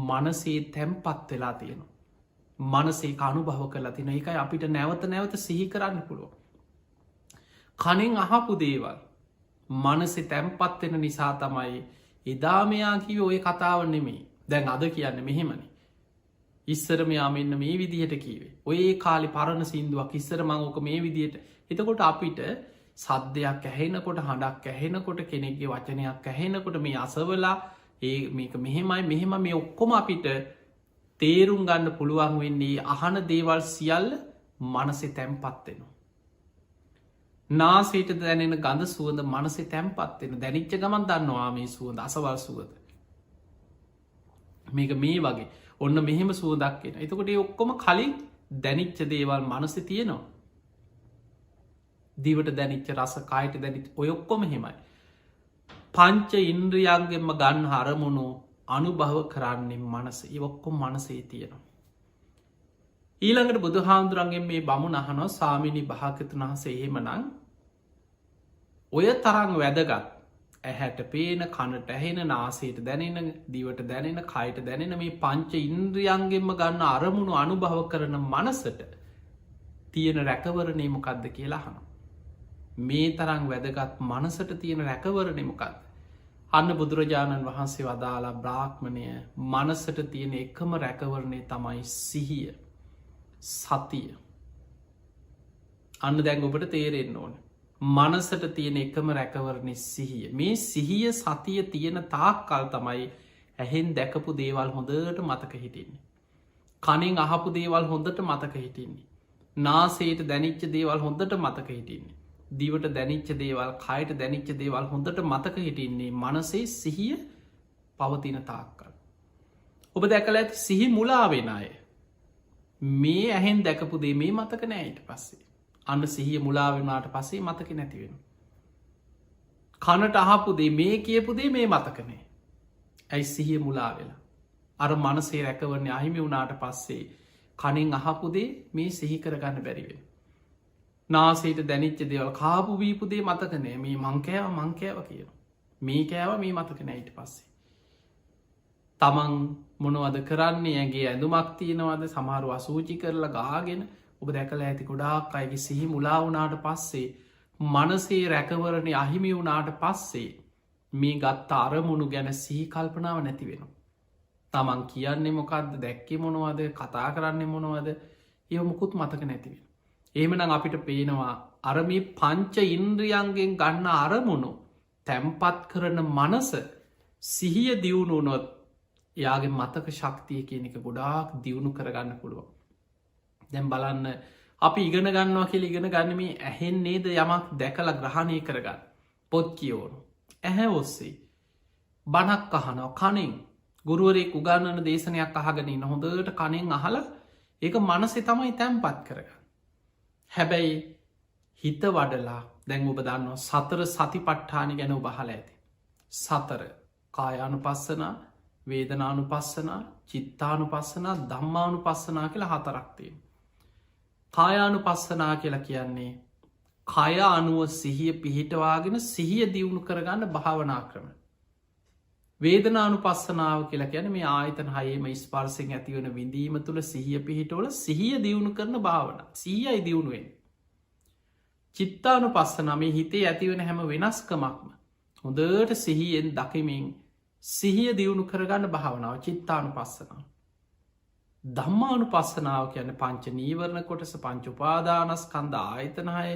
මනසේ තැම්පත් වෙලා තියෙනවා. මනසේ අනුභව කරලා තින එකයි අපිට නැවත නැවත සිහි කරන්න පුළුව. කනින් අහපු දේවල් මනසෙ තැම්පත්වෙන නිසා තමයි එදාමයා කිව ඔය කතාව නෙමේ දැන් අද කියන්න මෙහෙමනි. ඉස්සර මෙයා මෙන්න මේ විදිහට කීවේ ඔය කාලි පරණ සිින්දුවක් ඉස්සර මංෝක මේ විදිහට එතකොට අපිට සද්ධයක් ඇහෙනකොට හඬක් ඇහෙනකොට කෙනෙක්ගේ වචනයක් ඇහෙනකොට මේ අසවලා ඒ මේක මෙහෙමයි මෙහෙම මේ ඔක්කොම අපිට තේරුම් ගන්න පුළුවන් වෙන්නේ අහන දේවල් සියල්ල මනසෙ තැම්පත්වෙනවා. නාසේට දැනෙන ගඳ සුවඳ මනසේ තැම්පත්වෙන දැනිච්ච ගමන් දන්නවා මේ සුවඳ අසවල් සුවද. මේක මේ වගේ ඔන්න මෙහෙම සුවදක්ෙන. එතකොට ඔක්කොම කලින් දැනිච්ච දේවල් මනසෙ තියෙනවා. දිවට දැනිච්ච රස කායට දැනිච් ඔයොක්කොම හෙමයි. පංච ඉන්ද්‍රියන්ගෙන්ම ගන්න හරමුණු අනුභව කරන්නේ මනස ඉවොක්කොම් මනසේ තියෙනවා. ඊළඟට බුදු හාමුදුරන්ගේ මේ බමුණ අහනෝ සාමිනි භාගතුන් වහසේ එහෙමනං ඔය තරං වැදගත් ඇහැට පේන කනට ඇහෙන නාසේට දැනෙන දිවට දැනෙන කයට දැනෙන මේ පංච ඉන්ද්‍රියන්ගෙන්ම ගන්න අරමුණු අනුභව කරන මනසට තියෙන රැකවරණය මොකක්ද කියලා හන. මේ තරං වැදගත් මනසට තියෙන රැකවරණය මොකක්ද. අන්න බුදුරජාණන් වහන්සේ වදාලා බ්‍රාහ්මණය මනසට තියෙන එකම රැකවරණය තමයි සිහිය සතිය. අන්න දැන් ඔබට තේරෙන්න ඕන. මනසට තියෙන එකම රැකවරණය සිහිය. මේ සිහිය සතිය තියෙන තාක් කල් තමයි ඇහෙන් දැකපු දේවල් හොඳට මතක හිටින්නේ. කනින් අහපු දේවල් හොඳට මතක හිටින්නේ. නාසේට දැනිච්ච දේවල් හොඳට මතක හිටින්නේ. දිවට දැනිච්ච දේවල් කයට දැනිච්ච දේවල් හොඳට මතක හිටින්නේ මනසේ සිහිය පවතින තාක්කල්. ඔබ දැකල ඇති සිහි මුලාවෙන අය. මේ ඇහෙන් දැකපු දේ මේ මතක නෑයිට පස්සේ. අන්න සිහිය මුලාවෙනාට පස්සේ මතක නැතිවෙන. කනට අහපුදේ මේ කියපුදේ මේ මතකනේ. ඇයි සිහිය මුලා වෙලා. අර මනසේ රැකවරන්නේ අහිමි වුණාට පස්සේ කනින් අහපුදේ මේ සිහි කරගන්න බැරිවෙන. නාසේට දැනිච්ච දේවල් කාපු වීපුදේ මතකනෑ මේ මංකෑව කියන. මේ කෑව මේ මතක නැයිට පස්සේ. තමන් මොනවද කරන්නේ ඇගේ ඇඳුමක් තියෙනවද සමහරු අසූචි කරලා ගාගෙන ඔබ දැකල ඇති ගොඩාක් අයගේ සිහි මුලා වුණාට පස්සේ මනසේ රැකවරණය අහිමි වුණාට පස්සේ මේ ගත්ත අරමුණු ගැන සිහි කල්පනාව නැති වෙන. තමන් කියන්නේ මොකක්ද දැක්කේ මොනවද කතා කරන්නේ මොනවද ඒ මුකුත් මතක නැතිවෙන. ඒමනම් අපිට පේනවා අරමී පංච ඉන්ද්‍රියන්ගෙන් ගන්න අරමුණු තැම්පත් කරන මනස සිහිය දියුණුනොත් යාගේ මතක ශක්තිය කියන එක ගොඩාක් දියුණු කරගන්න පුළුවන්. දැම් බලන්න අපි ඉගෙන ගන්නවා කියල ඉගෙන ගන්නමේ ඇහෙන් නේද යමක් දැකල ග්‍රහණය කරගන්න පොත් කියෝනු. ඇහැ ඔස්සේ බණක් අහනව කනින් ගුරුවරෙක් උගන්නන දේශනයක් අහගෙන හොඳට කනෙන් අහල ඒක මනසේ තමයි තැම්පත් කරගන්න. හැබැයි හිත වඩලා දැන් ඔබ දන්නවා සතර සති පට්ඨානි ගැන බහල ඇති. සතර කායානු පස්සනා වේදනානු පස්සනා චිත්තානු පස්සනා දම්මානු පස්සනා කියලා හතරක්තිය. කායානු පස්සනා කියලා කියන්නේ කය අනුව සිහිය පිහිටවාගෙන සිහිය දියුණු කරගන්න භාවනා ක්‍රම. වේදනානුපස්සනාව කියලා කියන්නේ මේ ආයතන හයේම ස්පර්ශයෙන් ඇතිවන විඳීම තුළ සිහිය පිහිටවල සිහිය දියුණු කරන භාවන. සිහියයි දියුණුවෙන්. චිත්තානුපස්සනාව මේ හිතේ ඇතිවන හැම වෙනස්කමක්ම හොඳට සිහියෙන් දකිමින් සිහිය දියුණු කරගන්න භාවනාව චිත්තානුපස්සනාව. ධම්මානුපස්සනාව කියන්නේ පංච නීවරණ කොටස, පංච උපාදානස්කන්ධ ආයතන හය,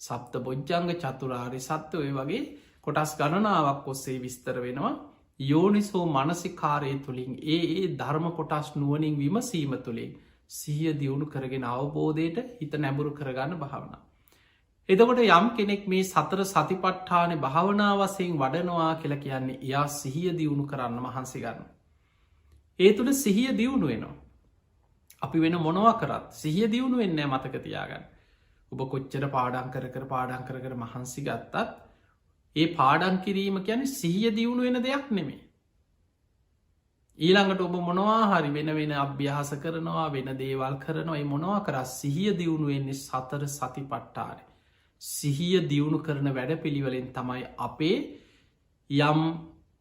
සප්ත බොජ්ජංග, චතුරාර්ය සත්‍ය ඔය වගේ කොටස් ගණනාවක් ඔස්සේ විස්තර වෙනවා. යෝනිසෝ මනසිකාරය තුළින් ඒ ධර්ම කොටස් නුවනින් විමසීම තුළින් සිහිය දියුණු කරගෙන අවබෝධයට හිත නැඹුරු කරගන්න භාවනා. එදකොට යම් කෙනෙක් මේ සතර සතිපට්ඨාන භාවනා වසයෙන් වඩනවා කියලා කියන්නේ එයා සිහිය දියුණු කරන්න මහන්සි ගන්න. ඒ තුළ සිහිය දියුණු වෙනවා. අපි වෙන මොනවා කරත් සිහිය දියුණු වෙන්නේ මතක තියාගන්න. ඔබ කොච්චර පාඩම් කර කර මහන්සි ගත්තත් ඒ පාඩම් කිරීම කියන්නේ සිහිය දියුණු වෙන දෙයක් නෙමේ. ඊළඟට ඔබ මොනවා හරි වෙන අභ්‍යාස කරනවා, වෙන දේවල් කරනවා, ඒ මොනවා කර සිහිය දියුණු වෙන්නේ සතර සතිපට්ඨානෙ. සිහිය දියුණු කරන වැඩ පිළිවෙලෙන් තමයි අපේ යම්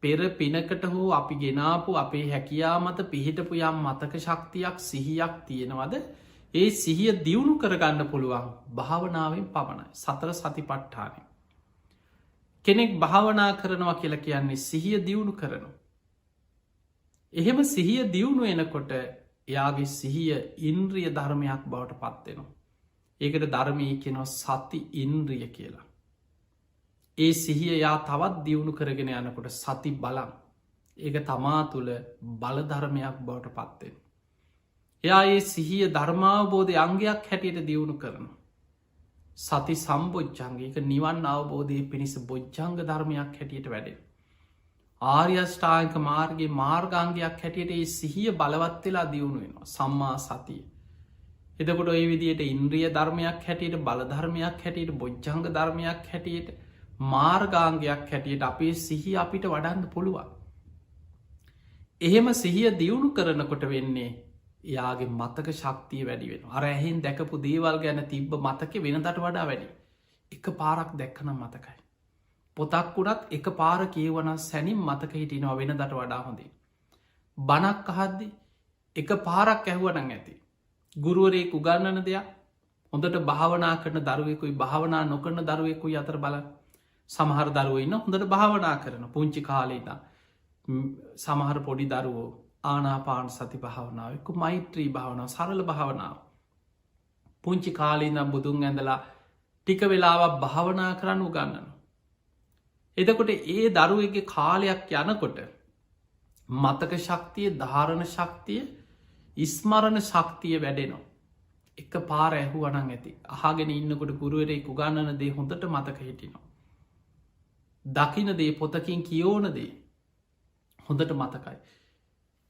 පෙර පිනකට හෝ අපි ගෙනාපු අපේ හැකියා මත පිහිටපු යම් මතක ශක්තියක් සිහියක් තියෙනවද ඒ සිහිය දියුණු කරගන්න පුළුවන් භාවනාවෙන් පමණයි. සතර සතිපට්ඨානෙ. කෙනෙක් භාවනා කරනවා කියලා කියන්නේ සිහිය දියුණු කරනවා. එහෙම සිහිය දියුණු එනකොට එයාගේ සිහිය ඉන්ද්‍රිය ධර්මයක් බවට පත්වෙනවා. ඒකට ධර්මී කෙනවා සති ඉන්ද්‍රිය කියලා. ඒ සිහිය යා තවත් දියුණු කරගෙන යනකොට සති බලම් ඒක තමා තුළ බලධර්මයක් බවට පත්වෙන. එයා ඒ සිහිය ධර්මාවබෝධය අංගයක් හැටියට දියුණු කරන. සති සම්බෝජ්ජංගක නිවන් අවබෝධය පිණිස බොජ්ජංග ධර්මයක් හැටියට වැඩෙන. ආර්යෂ්ඨායක මාර්ගගේ මාර්ගාංගයක් හැටියට ඒ සිහිය බලවත් වෙලා දියුණු වෙනවා. සම්මා සතිය. එදකොට ඒ විදියට ඉන්ද්‍රිය ධර්මයක් හැටියට බලධර්මයක් හැටියට බොජ්ජංග ධර්මයක් හැටියට මාර්ගාංගයක් හැටියට අපේ සිහිය අපිට වඩන්න පුළුවන්. එහෙම සිහිය දියුණු කරනකොට වෙන්නේ යාගේ මතක ශක්තිය වැඩි වෙන. අර ඇහෙන් දැකපු දේවල් ගැන තිබ්බ මතක වෙනදට වඩා වැඩි. එක පාරක් දැක්කනම් මතකයි. පොතක් වුණත් එක පාර කියවන සැනින් මතක හිටිනවා වෙනදට වඩා හොඳේ. බණක් අහද්දි එක පාරක් ඇහුවනං ඇති. ගුරුවරයෙක් උගන්නන දෙයක් හොඳට භාවනා කරන දරුවෙකුයි භාවනා නොකරන දරුවෙකුයි අතර බලන්න. සමහර දරුව ඉන්න හොඳට භාවනා කරන පුංචි කාලේද සමහර පොඩි දරුවෝ ආනාපාන සති භාවනාවක මෛත්‍රී භාවනාව සරල භාවනාව. පුංචි කාලීනම් බුදුන් ඇඳලා ටික වෙලාවක් භාවනා කරන්න උගන්නන. එදකොට ඒ දරුවගේ කාලයක් යනකොට මතක ශක්තිය ධාරණ ශක්තිය ඉස්මරණ ශක්තිය වැඩෙනවා. එක පාර ඇහුවනං ඇති අහගෙන ඉන්නකොට ගුරුවරේ උගන්නන දේ හොඳට මතක හිටිනවා. දකින දේ පොතකින් කියෝන දේ හොඳට මතකයි.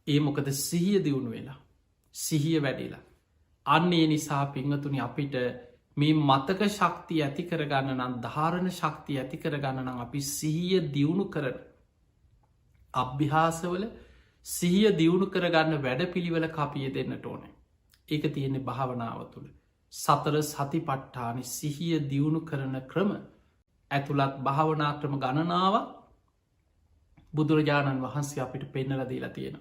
ඒ මොකද සිහිය දියුණු වෙලා සිහිය වැඩිලා. අන්නේ නිසා පිංහතුනි අපිට මේ මතක ශක්තිය ඇති කරගන්න නම් ධාරණ ශක්තිය ඇති කරගන්න නම් අපි සිහිය දියුණු කරන අභ්‍යාසවල සිහිය දියුණු කරගන්න වැඩ පිළිවෙල කපිය දෙන්නට ඕනේ. ඒක තියෙන්නේ භාවනාව තුළ. සතර සතිපට්ඨාන සිහිය දියුණු කරන ක්‍රම ඇතුළත් භාවනා ක්‍රම ගණනාව බුදුරජාණන් වහන්සේ අපිට පෙන්නල දීලා තියෙන.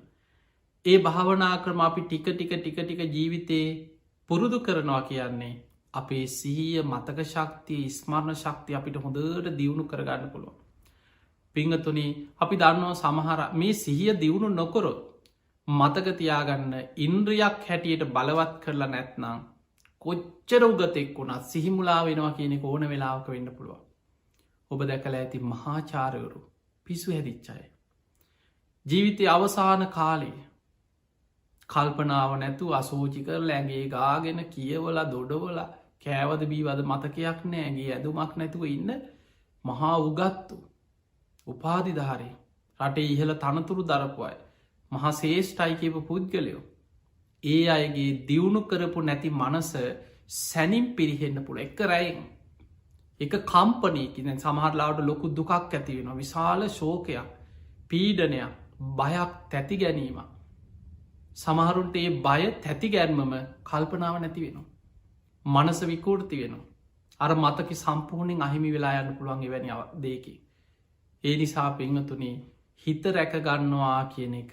ඒ භාවනා ක්‍රම අපි ටික ජීවිතයේ පුරුදු කරනවා කියන්නේ අපේ සිහිය මතක ශක්තිය ස්මරණ ශක්තිය අපිට හොඳට දියුණු කරගන්න පුළුවන්. පිංහතුනි අපි දන්නවා සමහර මේ සිහිය දියුණු නොකොරොත් මතකතියාගන්න ඉන්ද්‍රියක් හැටියට බලවත් කරලා නැත්නම් කොච්චර උගතෙක් වුණත් සිහිමුලා වෙනවා කියනෙ ඕන වෙලාවක වෙන්න පුළුවන්. ඔබ දැකල ඇති මහාචාරවරු පිසු හැදිච්චාය. ජීවිතය අවසාන කාලේ කල්පනාව නැතු අසෝචි කර ලැගේ ගාගෙන කියවල දොඩවල කෑවද බීවද මතකයක් නෑගේ ඇදුමක් නැතුව ඉන්න මහා උගත්තු උපාධිධාරය රටේ ඉහළ තනතුරු දරපුයි මහා ශේෂ්ඨයි කියප පුද්ගලයෝ ඒ අයගේ දියුණු කරපු නැති මනස සැනින් පිරිහෙන්න පුළ එක රැයින් එක කම්පනයකින සමහරලාට ලොකු දුකක් ඇතිවෙන විශාල ශෝකයක් පීඩනයක් බයක් තැති ගැනීම සමහරුන්ට ඒ බය තැති ගැන්මම කල්පනාව නැති වෙනවා. මනස විකෘති වෙනවා. අර මතක සම්පූර්ණෙන් අහිමි වෙලා යන්න පුළුවන් එවැනි දෙයකි. ඒ නිසා පිංහතුනේ හිත රැකගන්නවා කියන එක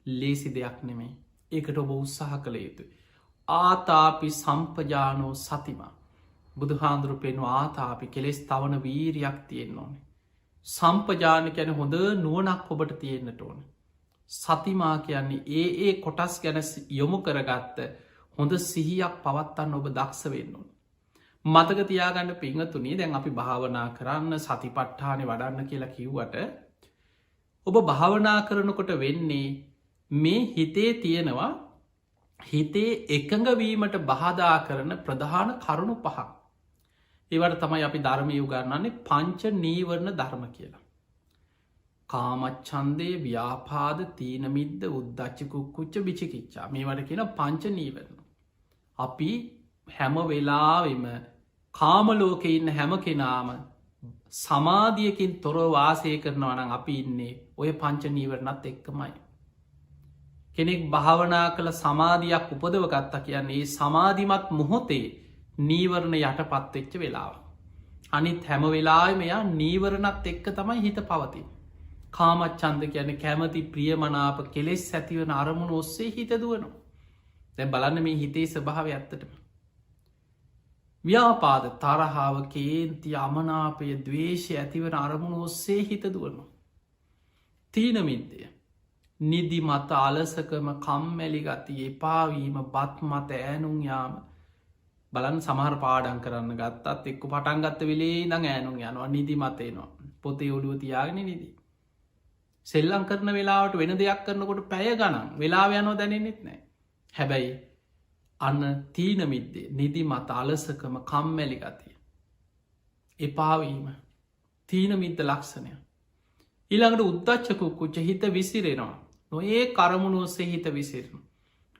ලේසි දෙයක් නෙමේ. ඒකට ඔබ උත්සාහ කළ යුතුයි. ආතාපි සම්පජානෝ සතිමා. බුදු හාන්දුරු පෙන්ව ආතාපි කෙලෙස් තවන වීරයක් තියෙන්න්න ඕනේ. සම්පජාන ගැන හොඳ නුවනක් ඔබට තියෙන්න්නට ඕන. සතිමා කියන්නේ ඒ කොටස් ගැන යොමු කරගත්ත හොඳ සිහියක් පවත්තන්න ඔබ දක්ෂ වෙන්න ඕන. මතක තියාගන්න පිංහතුනී දැන් අපි භාවනා කරන්න සතිපට්ඨානය වඩන්න කියලා කිව්වට ඔබ භාවනා කරනකොට වෙන්නේ මේ හිතේ තියෙනවා හිතේ එකඟවීමට බාධා කරන ප්‍රධාන කරුණු පහක්. ඒවට තමයි අපි ධර්මය උගන්නන්නේ පංච නීවරණ ධර්ම කියලා. කාමච්චන්දය ව්‍යාපාද තීනමිද්ද උද්දච්චකුක්කුච්ච විචිකිච්චා මේවට කියන පංච නීවරණ. අපි හැම වෙලාවෙම කාමලෝක ඉන්න හැම කෙනාම සමාධියකින් තොරව වාසය කරනවනම් අපි ඉන්නේ ඔය පංච නීවරණත් එක්කමයි. කෙනෙක් භාවනා කළ සමාධයක් උපදව ගත්තා කියන්නේ සමාධිමත් මොහොතේ නීවරණ යට පත්වෙච්ච වෙලාව. අනිත් හැම වෙලාම මෙයා නීවරණත් එක්ක තමයි හිත පවතින්. කාමච්චන්ද කියන කැමති ප්‍රියමනාප කෙලෙස් ඇතිවන අරමුණ ඔස්සේ හිත දුවනවා. දැන් බලන්න මේ හිතේ ස්වභාව ඇත්තටම. ව්‍යාපාද තරහාව කේන්ති අමනාපය දවේශය ඇතිවන අරමුණ ඔස්සේ හිත දුවනවා. තීනමිද්දය නිදි මත අලසකම කම්මැලි ගති එපාවීම බත් මත ෑනුම් යාම බලන් සමහර පාඩන් කරන්න ගත්තත් එක්ක පටන්ගත්ත වෙලේ දඟ ෑනුම් යනවා නිදි මතේනවා පොතේ ඔඩුව තියාගෙන නිදී. සෙල්ලං කරන වෙලාවට වෙන දෙයක් කරනකොට පැය ගණන් වෙලාව යනෝ දැනෙන්නෙත් නෑ. හැබැයි අන්න තීනමිද්දේ නිදි මත අලසකම කම්මැලි ගතිය. එපාවීම තීනමිද්ද ලක්ෂණය. ඊළඟට උද්දච්චකුක්කුච්ච හිත විසිරෙනවා. නොඒ කරමුණුවසේ හිත විසිරෙන.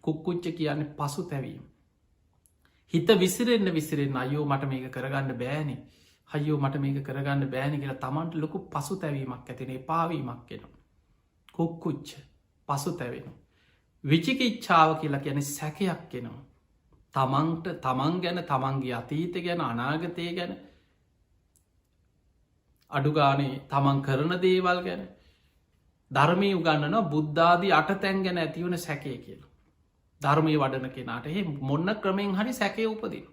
කුක්කුච්ච කියන්න පසු තැවීම. හිත විසිරෙන්න්න විසිරෙන් අයෝ මට මේක කරගන්න බෑනි හයෝ මට මේක කරගන්න බෑනි කියලා තමන්ට ලොකු පසු තැවීමක් ඇතින පාවීමක් කෙනවා. කුක්කුච්ච පසු තැවෙන. විචිකිච්ඡාව කියලා ගැන සැකයක් කෙනවා. තමන්ට තමන් ගැන තමන්ගේ අතීත ගැන අනාගතය ගැන අඩුගානේ තමන් කරන දේවල් ගැන ධර්මය උගන්නන බුද්ධාදී අට තැන් ගැන ඇතිවන සැකය කියලා. ධර්මය වඩන කෙනාට එහ මොන්න ක්‍රමයෙන් හරි සැකය උපදින.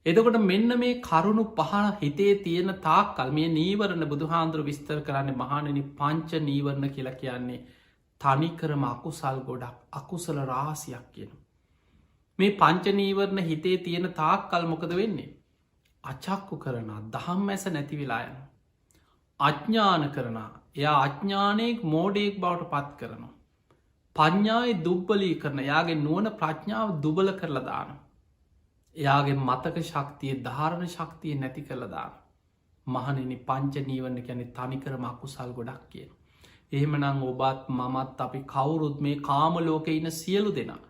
එදකොට මෙන්න මේ කරුණු පහන හිතේ තියෙන තාක්කල් මේ නීවරණ බුදුහාන්දුර විස්තර කරන්නේ මහණනි පංච නීවරණ කියලා කියන්නේ තනිකරම අකුසල් ගොඩක් අකුසල රාසියක් කියන. මේ පංච නීවරණ හිතේ තියෙන තාක්කල් මොකද වෙන්නේ. අචක්කු කරන දහම් ඇස නැති වෙලායන. අඥ්ඥාන කරන එයා අඥ්ඥානයෙක් මෝඩයෙක් බවට පත් කරනවා. පඥ්ඥායි දුබ්බලී කරන යාගේ නුවන ප්‍රඥාව දුබල කරලා දාන. එයාගේ මතක ශක්තිය ධාරණ ශක්තිය නැති කරලා දාන. මහනෙනි පංච නීවරණ ගැන තනිකරම අකුසල් ගොඩක් කියන. එහෙමනං ඔබත් මමත් අපි කවුරුත් මේ කාමලෝක ඉන්න සියලු දෙනා.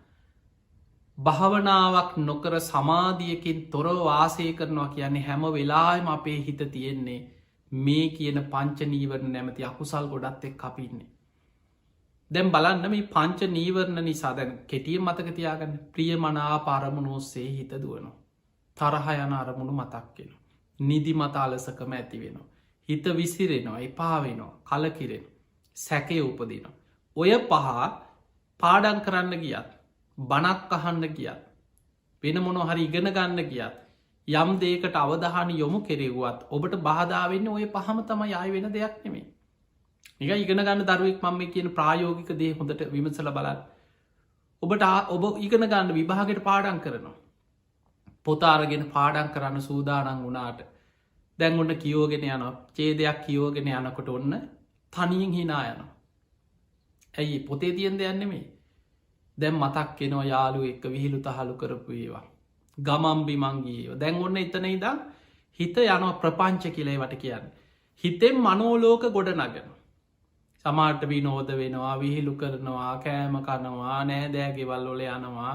භාවනාවක් නොකර සමාධියකින් තොරව වාසය කරනවා කියන්නේ හැම වෙලාම අපේ හිත තියෙන්නේ මේ කියන පංච නීවරණ නැමති අකුසල් ගොඩත් එක් අපින්නේ. දැම් බලන්න මේ පංච නීවරණ නිසා දැන් කෙටිය මතක තියාගන්න ප්‍රිය මනා පරමුණෝස්සේ හිත දුවනවා. තරහ යන අරමුණු මතක්කෙන. නිදි මත අලසකම ඇති වෙනවා. හිත විසිරෙනවා එපාවෙනවා කලකිරෙන සැකය උපදිනවා. ඔය පහ පාඩන් කරන්න ගියත් බනක් අහන්න ගියත් වෙන මොනො හරි ඉගෙන ගන්න ගියත් යම් දේකට අවධහන යොමු කෙරෙව්වත් ඔබට බාධාවෙන්න ඔය පහම තම යයි වෙන දෙයක් නෙමේ. නික ඉගෙන ගන්න දරුවෙක් මම කියන ප්‍රායෝගික දේ හොඳට විමසල බලන්න. ඔබට ඔබ ඉගෙන ගන්න විභාගට පාඩන් කරනවා. පොතාරගෙන පාඩන් කරන්න සූදානන් වුණාට දැන් ඔන්න කියෝගෙන යන චේදයක් කියෝගෙන යනකොට ඔන්න තනියෙන් හිනා යනවා. ඇයි පොතේ තියෙන් දෙයන්නෙමේ දැම් මතක් කෙනවා යාලු එක්ක විහිළු තහලු කරපු ඒවා. ගමම්බි මංගේව දැන් ඔන්න එතන ඉදා හිත යනවා ප්‍රපංච කියලේ වට කියන්න. හිතෙන් මනෝලෝක ගොඩ නගන. සමාට විනෝද වෙනවා විහිළු කරනවා කෑම කනවා නෑ දෑගෙවල් ඔල යනවා.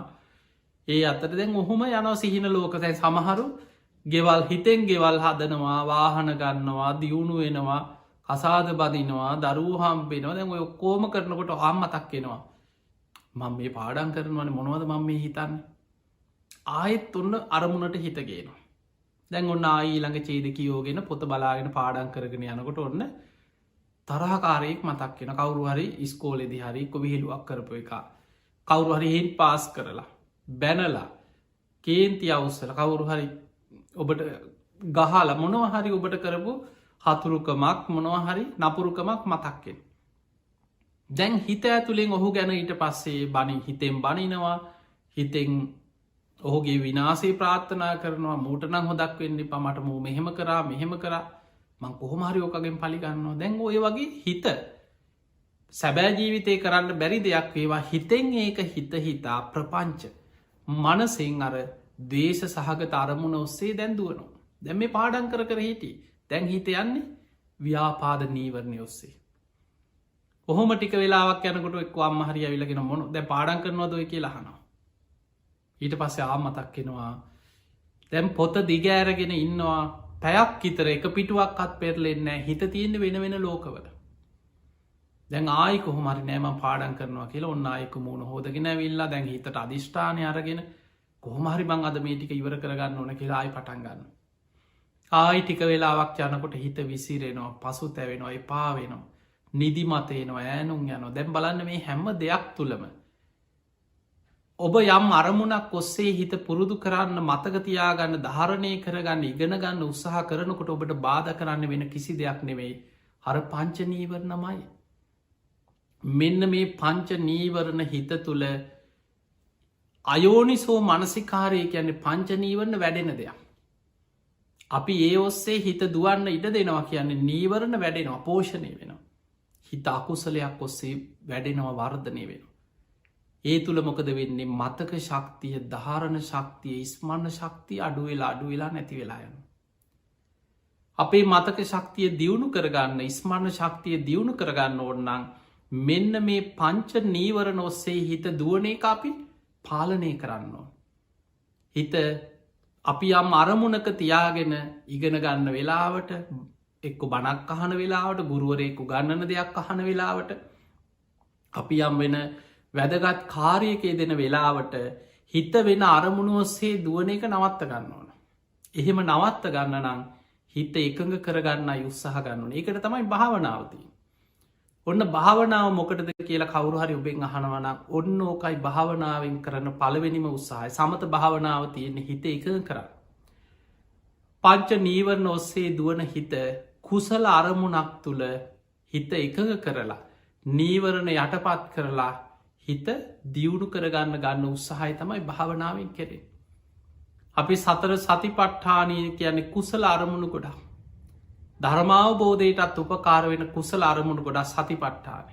ඒ අතර දැන් ඔහොම යනවා සිහින ලෝකතැයි සමහරු ගෙවල් හිතෙන් ගෙවල් හදනවා වාහන ගන්නවා දියුණු වෙනවා කසාද බදිනවා දරූ හම්බෙනවා දැන් ඔය කෝම කරනකොට අම්මතක් වෙනවා. මං මේ පාඩන් කරනවන මොනවද මං මේ හිතන්න ආයෙත් ඔන්න අරමුණට හිතගේනවා. දැන් ඔන්න ආයි ළඟ චේද කියෝගෙන පොත බලාගෙන පාඩන් කරගෙන යනකොට ඔන්න තරහකාරයෙක් මතක් වෙන කවුරු හරි ඉස්කෝලෙදි හරි කොවිහිලුවක් කරපු එක කවුරු හරි හින් පාස් කරලා බැනලා කේන්ති අවස්සල කවුරු හරි ඔබට ගහල මොනවහරි ඔබට කරපු හතුරුකමක් මොනවහරි නපුරුකමක් මතක්කෙන්. දැන් හිත ඇතුළෙන් ඔහු ගැන ඊට පස්සේ බනි හිතෙන් බනිනවා හිතෙන් ඔහුගේ විනාසේ ප්‍රාර්ථනා කරනවා මූටනං හොදක් වෙන්නේ පමට මූ මෙහෙම කරා මෙහෙම කරා මං කොහොමහරි ඕකගෙන් පලිගන්නවා දැන් ඔය වගේ හිත සැබෑ ජීවිතය කරන්න බැරි දෙයක් වේවා හිතෙන් ඒක හිත හිතා ප්‍රපංච මනසෙන් අර දේශ සහගත අරමුණ ඔස්සේ දැන්දුවනවා දැන් මේ පාඩන් කර හිටි දැන් හිත යන්නේ ව්‍යාපාද නීවරණය ඔස්සේ ඔහොම ටික වෙලාවක් යනකොට එක් අම්මහරි ඇවිලගෙන මොන දැ පාඩන් කරනවා දොය කිය ලහනවා ඊට පස්සේ ආමතක්කෙනවා දැම් පොත දිගෑරගෙන ඉන්නවා පැයක් ඉතර එක පිටුවක් අත් පෙරලෙන්නෑ හිත තියෙන්න්න වෙන වෙන ලෝකවල දැන් ආයි කොහොමරි නෑම පාඩන් කරනවා කියලා ඔන්න ආයක මුණ හෝදගෙන විල්ලා දැන් හිතට අධිෂ්ඨානය අරගෙන කොහොමහරි බං අද මේටික ඉවර කරගන්න ඕන කියලා ආයි පටන්ගන්න ආයි ටික වෙලාවක් යනකොට හිත විසිරෙනවා පසු තැවෙනවා එපා වෙනවා නිදි මතයනවා ෑනුම් යනවා දැම් බලන්න මේ හැම්ම දෙයක් තුළම ඔබ යම් අරමුණක් ඔස්සේ හිත පුරුදු කරන්න මතකතියාගන්න ධාරණය කරගන්න ඉගෙන ගන්න උත්සාහ කරනකොට ඔබට බාධ කරන්න වෙන කිසි දෙයක් නෙවෙයි හර පංච නීවරණමයි මෙන්න මේ පංච නීවරණ හිත තුළ අයෝනිසෝ මනසිකාරය කියන්නේ පංච නීවරණ වැඩෙන දෙයක් අපි ඒ ඔස්සේ හිත දුවන්න ඉඩ දෙනවා කියන්නේ නීවරණ වැඩෙනවා පෝෂණය වෙනවා හිත අකුසලයක් ඔස්සේ වැඩෙනවා වර්ධනය වෙන ඒ තුළ මොකද වෙන්නේ මතක ශක්තිය ධාරණ ශක්තිය ඉස්මන්න ශක්තිය අඩුවෙලා අඩුවෙලා නැති වෙලායන අපේ මතක ශක්තිය දියුණු කරගන්න ඉස්මන්න ශක්තිය දියුණු කරගන්න ඕන්නන් මෙන්න මේ පංච නීවරණ ඔස්සේ හිත දුවනේ අපි පාලනය කරන්න හිත අපි යම් අරමුණක තියාගෙන ඉගෙන ගන්න වෙලාවට එක්ක බණක් අහන වෙලාවට ගුරුවරයෙකු ගන්නන දෙයක් අහන වෙලාවට අපි යම් වෙන වැදගත් කාරයකේ දෙන වෙලාවට හිත වෙන අරමුණු ඔස්සේ දුවන එක නවත්ත ගන්න ඕන. එහෙම නවත්ත ගන්න නම් හිත එකඟ කරගන්න උත්සාහ ගන්නන එකට තමයි භාවනාවතිී. ඔන්න භාවනාව මොකටද කියලා කවරු හරි ඔබෙන් අහනවනම් ඔන්න ඕකයි භාවනාවෙන් කරන පළවෙනිම උත්සාහය සමත භාවනාව තියෙන්නේ හිත එකඟ කර. පංච නීවරණ ඔස්සේ දුවන හිත කුසල අරමුණක් තුළ හිත එකඟ කරලා නීවරණ යටපත් කරලා හිත දියුණු කරගන්න ගන්න උත්සාහය තමයි භාවනාවෙන් කෙරේ. අපි සතර සතිපට්ඨානය කියන්නේ කුසල අරමුණු ගොඩා. ධර්මාවබෝධයටත් උපකාර වෙන කුසල අරමුණු ගොඩා සතිපට්ඨානය.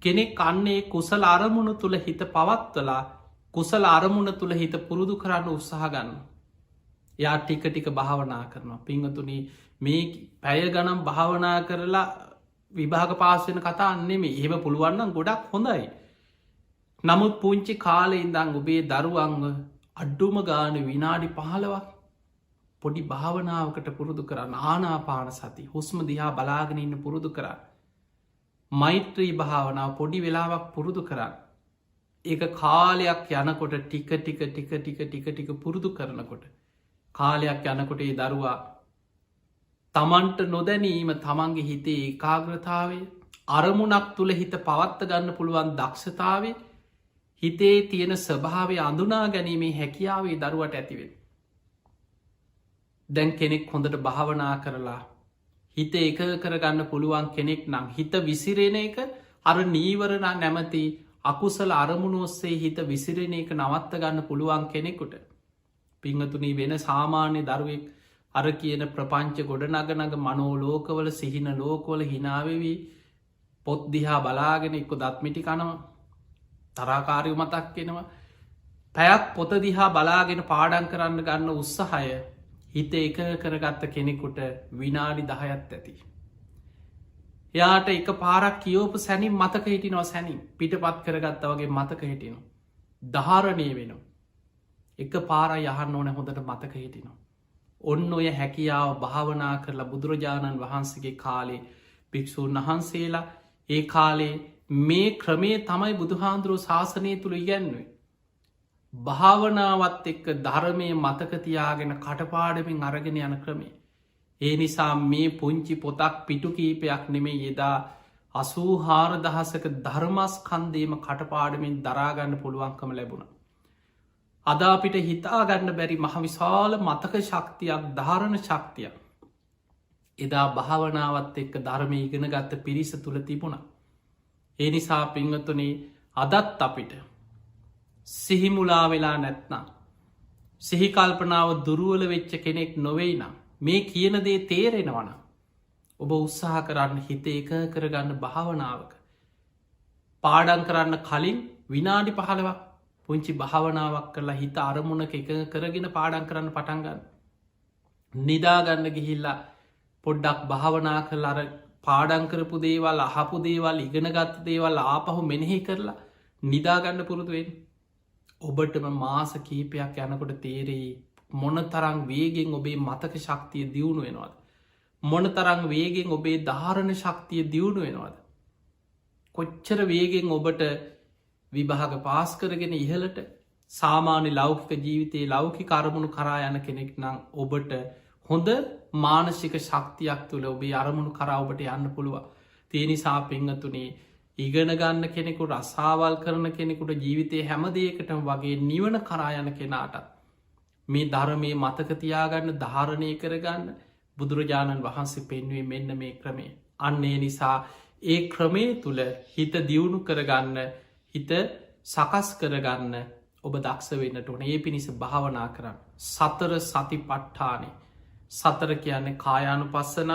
කෙනෙක් කන්නේ කුසල අරමුණු තුළ හිත පවත්වලා කුසල අරමුණ තුළ හිත පුරුදු කරන්න උත්සාහ ගන්න. යා ටික ටික භාවනා කරනවා පිංහතුනී මේ පැය ගනම් භාවනා කරලා විභාග පාසවෙන කතා අන්නෙමේ ඒව පුළුවන්නම් ගොඩක් හොඳයි. නමුත් පුංචි කාලෙ ඉඳං ඔබේ දරුවන්ව අඩ්ඩුම ගාන විනාඩි 15ක් පොඩි භාවනාවකට පුරුදු කරන්න ආනාපාන සති හුස්ම දිහා බලාගෙන ඉන්න පුරුදු කරන්න. මෛත්‍රී භාවනාව පොඩි වෙලාවක් පුරුදු කරන්න. ඒක කාලයක් යනකොට ටික ටික ටික ටික ටික ටික පුරුදු කරනකොට. කාලයක් යනකොට ඒ දරුවා තමන්ට නොදැනීම තමන්ගේ හිතේ ඒකාග්‍රතාවේ අරමුණක් තුළ හිත පවත්ත ගන්න පුළුවන් දක්ෂතාවේ හිතේ තියෙන ස්වභාවය අඳුනා ගැනීමේ හැකියාවේ දරුවට ඇතිවෙන. දැන් කෙනෙක් හොඳට භාවනා කරලා හිත එක කරගන්න පුළුවන් කෙනෙක් නම් හිත විසිරෙන එක අර නීවරණ නැමති අකුසල අරමුණු ඔස්සේ හිත විසිරෙන එක නවත්ත ගන්න පුළුවන් කෙනෙකුට පිංහතුනී වෙන සාමාන්‍ය දරුවෙක් අර කියන ප්‍රපංච ගොඩනගනග මනෝලෝකවල සිහින ලෝකවල හිනාවවී පොත් දිහා බලාගෙන එක්ක දත්මිටි කනවා තරාකාරය මතක් කෙනවා පැයක් පොත දිහා බලාගෙන පාඩන් කරන්න ගන්න උත්සාහය හිත එක කරගත්ත කෙනෙකුට විනාඩි 10ක් ඇති. එයාට එක පාරක් කියෝප සැනින් මතක හිටිනවා සැනින් පිට පත් කරගත්ත වගේ මතක හිටිනවා. ධාරණය වෙනවා. එක පාර යහන්න ඕන හොඳට මතක හිටිනවා. ඔන්න ඔය හැකියාව භාවනා කරලා බුදුරජාණන් වහන්සේගේ කාලේ භික්‍ෂූන් වහන්සේලා ඒ කාලේ මේ ක්‍රමේ තමයි බුදුහාන්දුරුව ශාසනය තුළ ඉගැන්වේ. භාවනාවත් එක්ක ධර්මය මතකතියාගෙන කටපාඩමින් අරගෙන යන ක්‍රමේ. ඒ නිසා මේ පුංචි පොතක් පිටු කීපයක් නෙමේ යෙදා 84,000ක ධර්මස්කන්දේම කටපාඩමින් දරාගන්න පුළුවන්කම ලැබුණ. අද අපිට හිතාගන්න බැරි මහවිශාල මතක ශක්තියක් ධාරණ ශක්තියක් එදා භාවනාවත් එක්ක ධර්මය ඉගෙන ගත්ත පිරිස තුළ තිබුණ. ඒ නිසා පිංහතුනේ අදත් අපිට සිහිමුලා වෙලා නැත්නම් සිහිකල්පනාව දුරුවල වෙච්ච කෙනෙක් නොවෙයි නම් මේ කියන දේ තේරෙනවන ඔබ උත්සාහ කරන්න හිත එක කරගන්න භාවනාවක පාඩන් කරන්න කලින් විනාඩි 15ක් පුංචි භාවනාවක් කරලා හිත අරමුණක එක කරගෙන පාඩන් කරන්න පටන්ගන්න නිදාගන්න ගිහිල්ලා පොඩ්ඩක් භාවනා කරලා අර පාඩංකරපු දේවල් අහපු දේවල් ඉගෙනගත් දේවල් ආපහු මෙනෙහි කරලා නිදාගන්න පුරුදුවෙන් ඔබටම මාස කීපයක් යනකොට තේරෙයි මොන තරං වේගෙන් ඔබේ මතක ශක්තිය දියුණු වෙනවාද. මොන තරං වේගෙන් ඔබේ ධාරණ ශක්තිය දියුණු වෙනවාද. කොච්චර වේගෙන් ඔබට විභාග පාස් කරගෙන ඉහලට සාමාන්‍ය ලෞකික ජීවිතයේ ලෞකික අරමුණු කරා යන කෙනෙක් නම් ඔබට හොඳ මානසික ශක්තියක් තුළ ඔබේ අරමුණු කරා ඔබට යන්න පුළුව. තියනිසා පිංහතුනේ ඉගෙන ගන්න කෙනෙකු රසාවල් කරන කෙනෙකුට ජීවිතය හැමදේකටම වගේ නිවන කරා යන කෙනාට මේ ධර්මය මතකතියාගන්න ධාරණය කරගන්න බුදුරජාණන් වහන්සේ පෙන්වේ මෙන්න මේ ක්‍රමේ. අන්නේ නිසා ඒ ක්‍රමේ තුළ හිත දියුණු කරගන්න හිත සකස් කරගන්න ඔබ දක්ෂ වෙන්නට ඕන ඒ පිණිස භාවනා කරන්න. සතර සති පට්ඨානේ සතර කියන්නේ කායානු පස්සන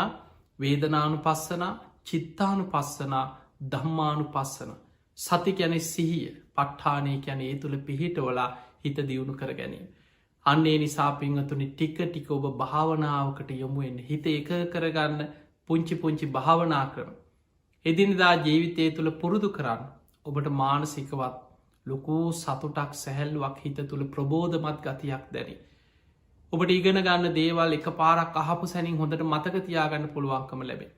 වේදනානු පස්සන චිත්තානු පස්සන ධම්මානු පස්සන සති ගැන සිහිය පට්ඨානය කියන ඒ තුළ පිහිටවලා හිත දියුණු කර ගැනීම. අන්නේ නිසා පිංහතුනි ටික ටික ඔබ භාවනාවකට යොමුුවෙන් හිත එක කරගන්න පුංචි පුංචි භාවනා කරන. එදිනිදා ජීවිතය තුළ පුරුදු කරන්න ඔබට මානසිකවත් ලොකූ සතුටක් සැහැල්ලුවක් හිත තුළ ප්‍රබෝධමත් ගතියක් දැනි. ඔබට ඉගෙන ගන්න දේවල් එක පාරක් අහපු සැනින් හොඳට මතකතියාගන්න පුළුවන්කම ලැබේ.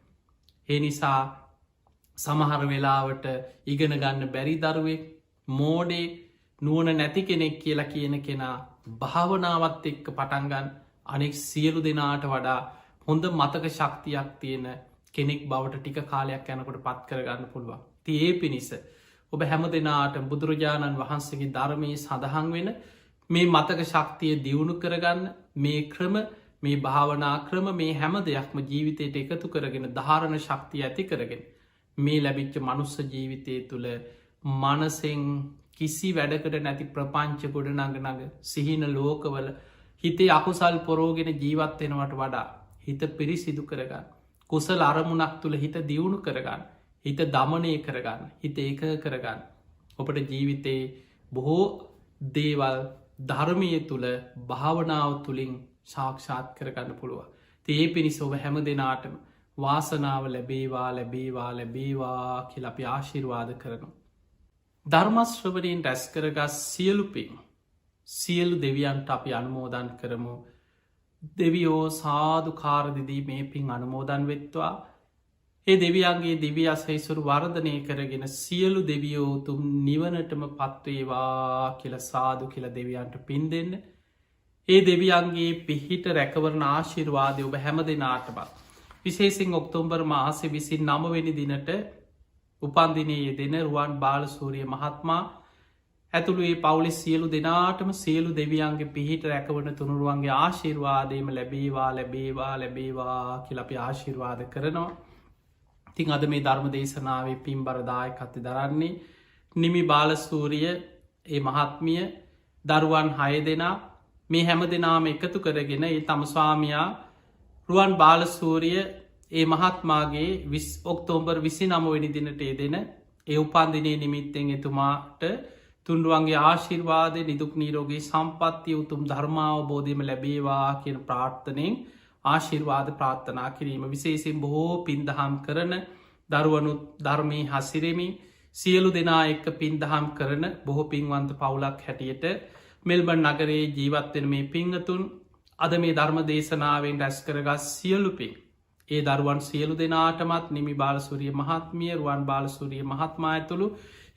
ඒ නිසා සමහර වෙලාවට ඉගෙන ගන්න බැරි දරුවෙක් මෝඩේ නුවන නැති කෙනෙක් කියලා කියන කෙනා භාවනාවත් එක්ක පටන්ගන් අනෙක් සියලු දෙනාට වඩා හොඳ මතක ශක්තියක් තියෙන කෙනෙක් බවට ටික කාලයක් යනකොට පත් කරගන්න පුළුවන්. තිඒ පිණිස ඔබ හැම දෙනාට බුදුරජාණන් වහන්සේගේ ධර්මයේ සඳහන් වෙන මේ මතක ශක්තිය දියුණු කරගන්න මේ ක්‍රම මේ භාවනා ක්‍රම මේ හැම දෙයක්ම ජීවිතයට එකතු කරගෙන ධාරණ ශක්තිය ඇති කරගෙන මේ ලැබිච්ච මනුස්ස ජීවිතය තුළ මනසෙන් කිසි වැඩකට නැති ප්‍රපංච ගොඩ නඟ සිහින ලෝකවල හිතේ අකුසල් පොරෝගෙන ජීවත්වෙනවට වඩා හිත පිරිසිදු කරගන්න කුසල් අරමුණක් තුළ හිත දියුණු කරගන්න හිත දමනය කරගන්න හිත ඒක කරගන්න ඔබට ජීවිතයේ බොහෝ දේවල් ධර්මය තුළ භාවනාව තුළින් සාක්ෂාත් කරගන්න පුළුව. ඒ පිණිස ඔබ හැම දෙනාටම වාසනාව ලැබේවා ලැබේවා ලැබේවා කියල අපි ආශිර්වාද කරනවා. ධර්මශ්‍රවරයෙන් රැස් කරගස් සියලුපින් සියලු දෙවියන්ට අපි අනුමෝදන් කරමු. දෙවියෝ සාධකාරදිදී මේ පින් අනුමෝදන් වෙත්වා. ඒ දෙවියන්ගේ දිවි අසහිසුරු වර්ධනය කරගෙන සියලු දෙවියෝතුම් නිවනටම පත්වේවා කියල සාදු කියල දෙවියන්ට පින් දෙන්න. ඒ දෙවියන්ගේ පිහිට රැකවරණ ආශිර්වාදය ඔබ හැම දෙනාටමත්. විශේසින් ඔක්තෝම්බර් මාසෙ 29 දිනට උපන්දිනයේ දෙන රුවන් බාලසූරිය මහත්මා ඇතුළු ඒ පවුලෙ සියලු දෙනාටම සියලු දෙවියන්ගේ පිහිට රැකවන තුනුරුවන්ගේ ආශිර්වාදයම ලැබේවා ලැබේවා ලැබේවා කියලපි ආශිර්වාද කරනවා. තින් අද මේ ධර්ම දේශනාවේ පින් බරදායක අති දරන්නේ නිමි බාලසූරිය ඒ මහත්මිය දරුවන් 6 දෙනා මේ හැම දෙනාම එකතු කරගෙන ඒ තම ස්වාමයා රුවන් බාලසූරිය ඒ මහත්මාගේ ඔක්තෝම්බර් 29 වෙනි දිනට දෙන ඒ උපන්දිනයේ නිමිත්තෙන් එතුමාට තුන්රුවන්ගේ ආශිර්වාදය නිදුක් නීරෝගේ සම්පත්තිය උතුම් ධර්මාවබෝධයම ලැබේවා කියන ප්‍රාර්ථනයෙන් ආශිර්වාද ප්‍රාර්ථනා කිරීම විශේසින් බොහෝ පින්දහම් කරන දරුවනුත් ධර්මී හසිරෙමි සියලු දෙනා එක්ක පින්දහම් කරන බොහෝ පින්වන්ත පවුලක් හැටියට මෙල්බන් නගරයේ ජීවත්වෙන මේ පිංහතුන් අද මේ ධර්ම දේශනාවෙන් රැස් කරගස් සියලු පින් ඒ දරුවන් සියලු දෙනාටමත් නිමි බාලසුරිය මහත්මිය රුවන් බාලසුරිය මහත්මා ඇතුළු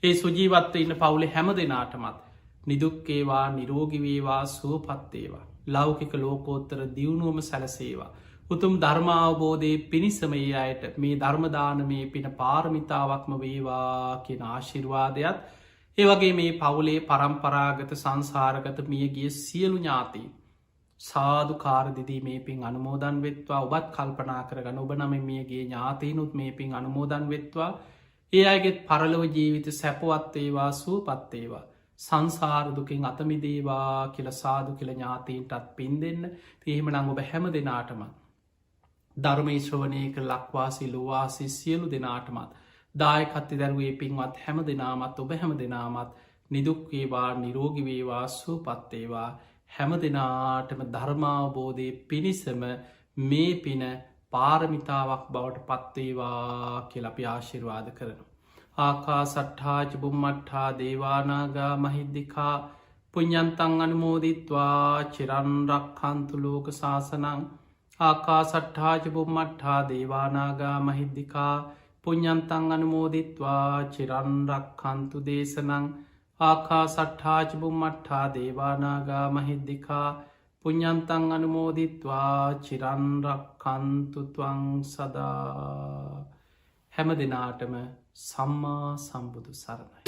ඒ සුජීවත්ව ඉන්න පවුලේ හැම දෙනාටමත් නිදුක්කේවා නිරෝගිවේවා සුවපත්තේවා ලෞකික ලෝකෝත්තර දියුණුවම සැලසේවා උතුම් ධර්මාවබෝධය පිණිසමේ අයට මේ ධර්මදානමේ පින පාරමිතාවක්ම වේවා කියෙන ආශිර්වාදයක් ඒවගේ මේ පවුලේ පරම්පරාගත සංසාරගත මියගිය සියලු ඥාති සාධු කාරදිදී මේ පින් අනුමෝදන් වෙත්වා ඔබත් කල්පනා කරගන්න ඔබ නම මියගේ ඥාතීනුත් මේ පින් අනුමෝදන් වෙත්වා ඒ අයගෙත් පරලොව ජීවිත සැපවත්තේවා සූපත්තේවා සංසාරදුකින් අතමිදේවා කියල සාදු කියල ඥාතීන්ටත් පින් දෙන්න තිහෙම නං ඔබ හැම දෙනාටම ධර්මේශ්‍රවනය කර ලක්වාසි ලොවාසි සියලු දෙනාටමත් දායකත්ති දැරුවේ පින්වත් හැම දෙනාමත් ඔබ හැම දෙනාමත් නිදුක්වේවා නිරෝගිවේවා සූපත්තේවා හැම දෙනාටම ධර්මාවබෝධය පිණිසම මේ පින පාරමිතාවක් බවට පත්වේවා කියලපි ආශිර්වාද කරනු. ආකා සට්හාච බුම්මට්හා දේවානාගා මහිද්දිකා පුඤ්ඥන්තන් අනුමෝදිත්වා චිරන්රක්කන්තු ලෝක ශාසනං ආකා සට්හාච බුම්මට්හා දේවානාගා මහිද්දිකා පුඤ්ඥන්තන් අනුමෝදිත්වා චිරන්රක්කන්තු දේශනං ආකා සට්හාච බුම්මට්හා දේවානාගා මහිද්දිකා පුඤ්ඥන්තන් අනුමෝදිත්වා චිරන්රක්කන්තුතුවං සදා හැම දෙනාටම සම්මා සම්බුදු සරණයි.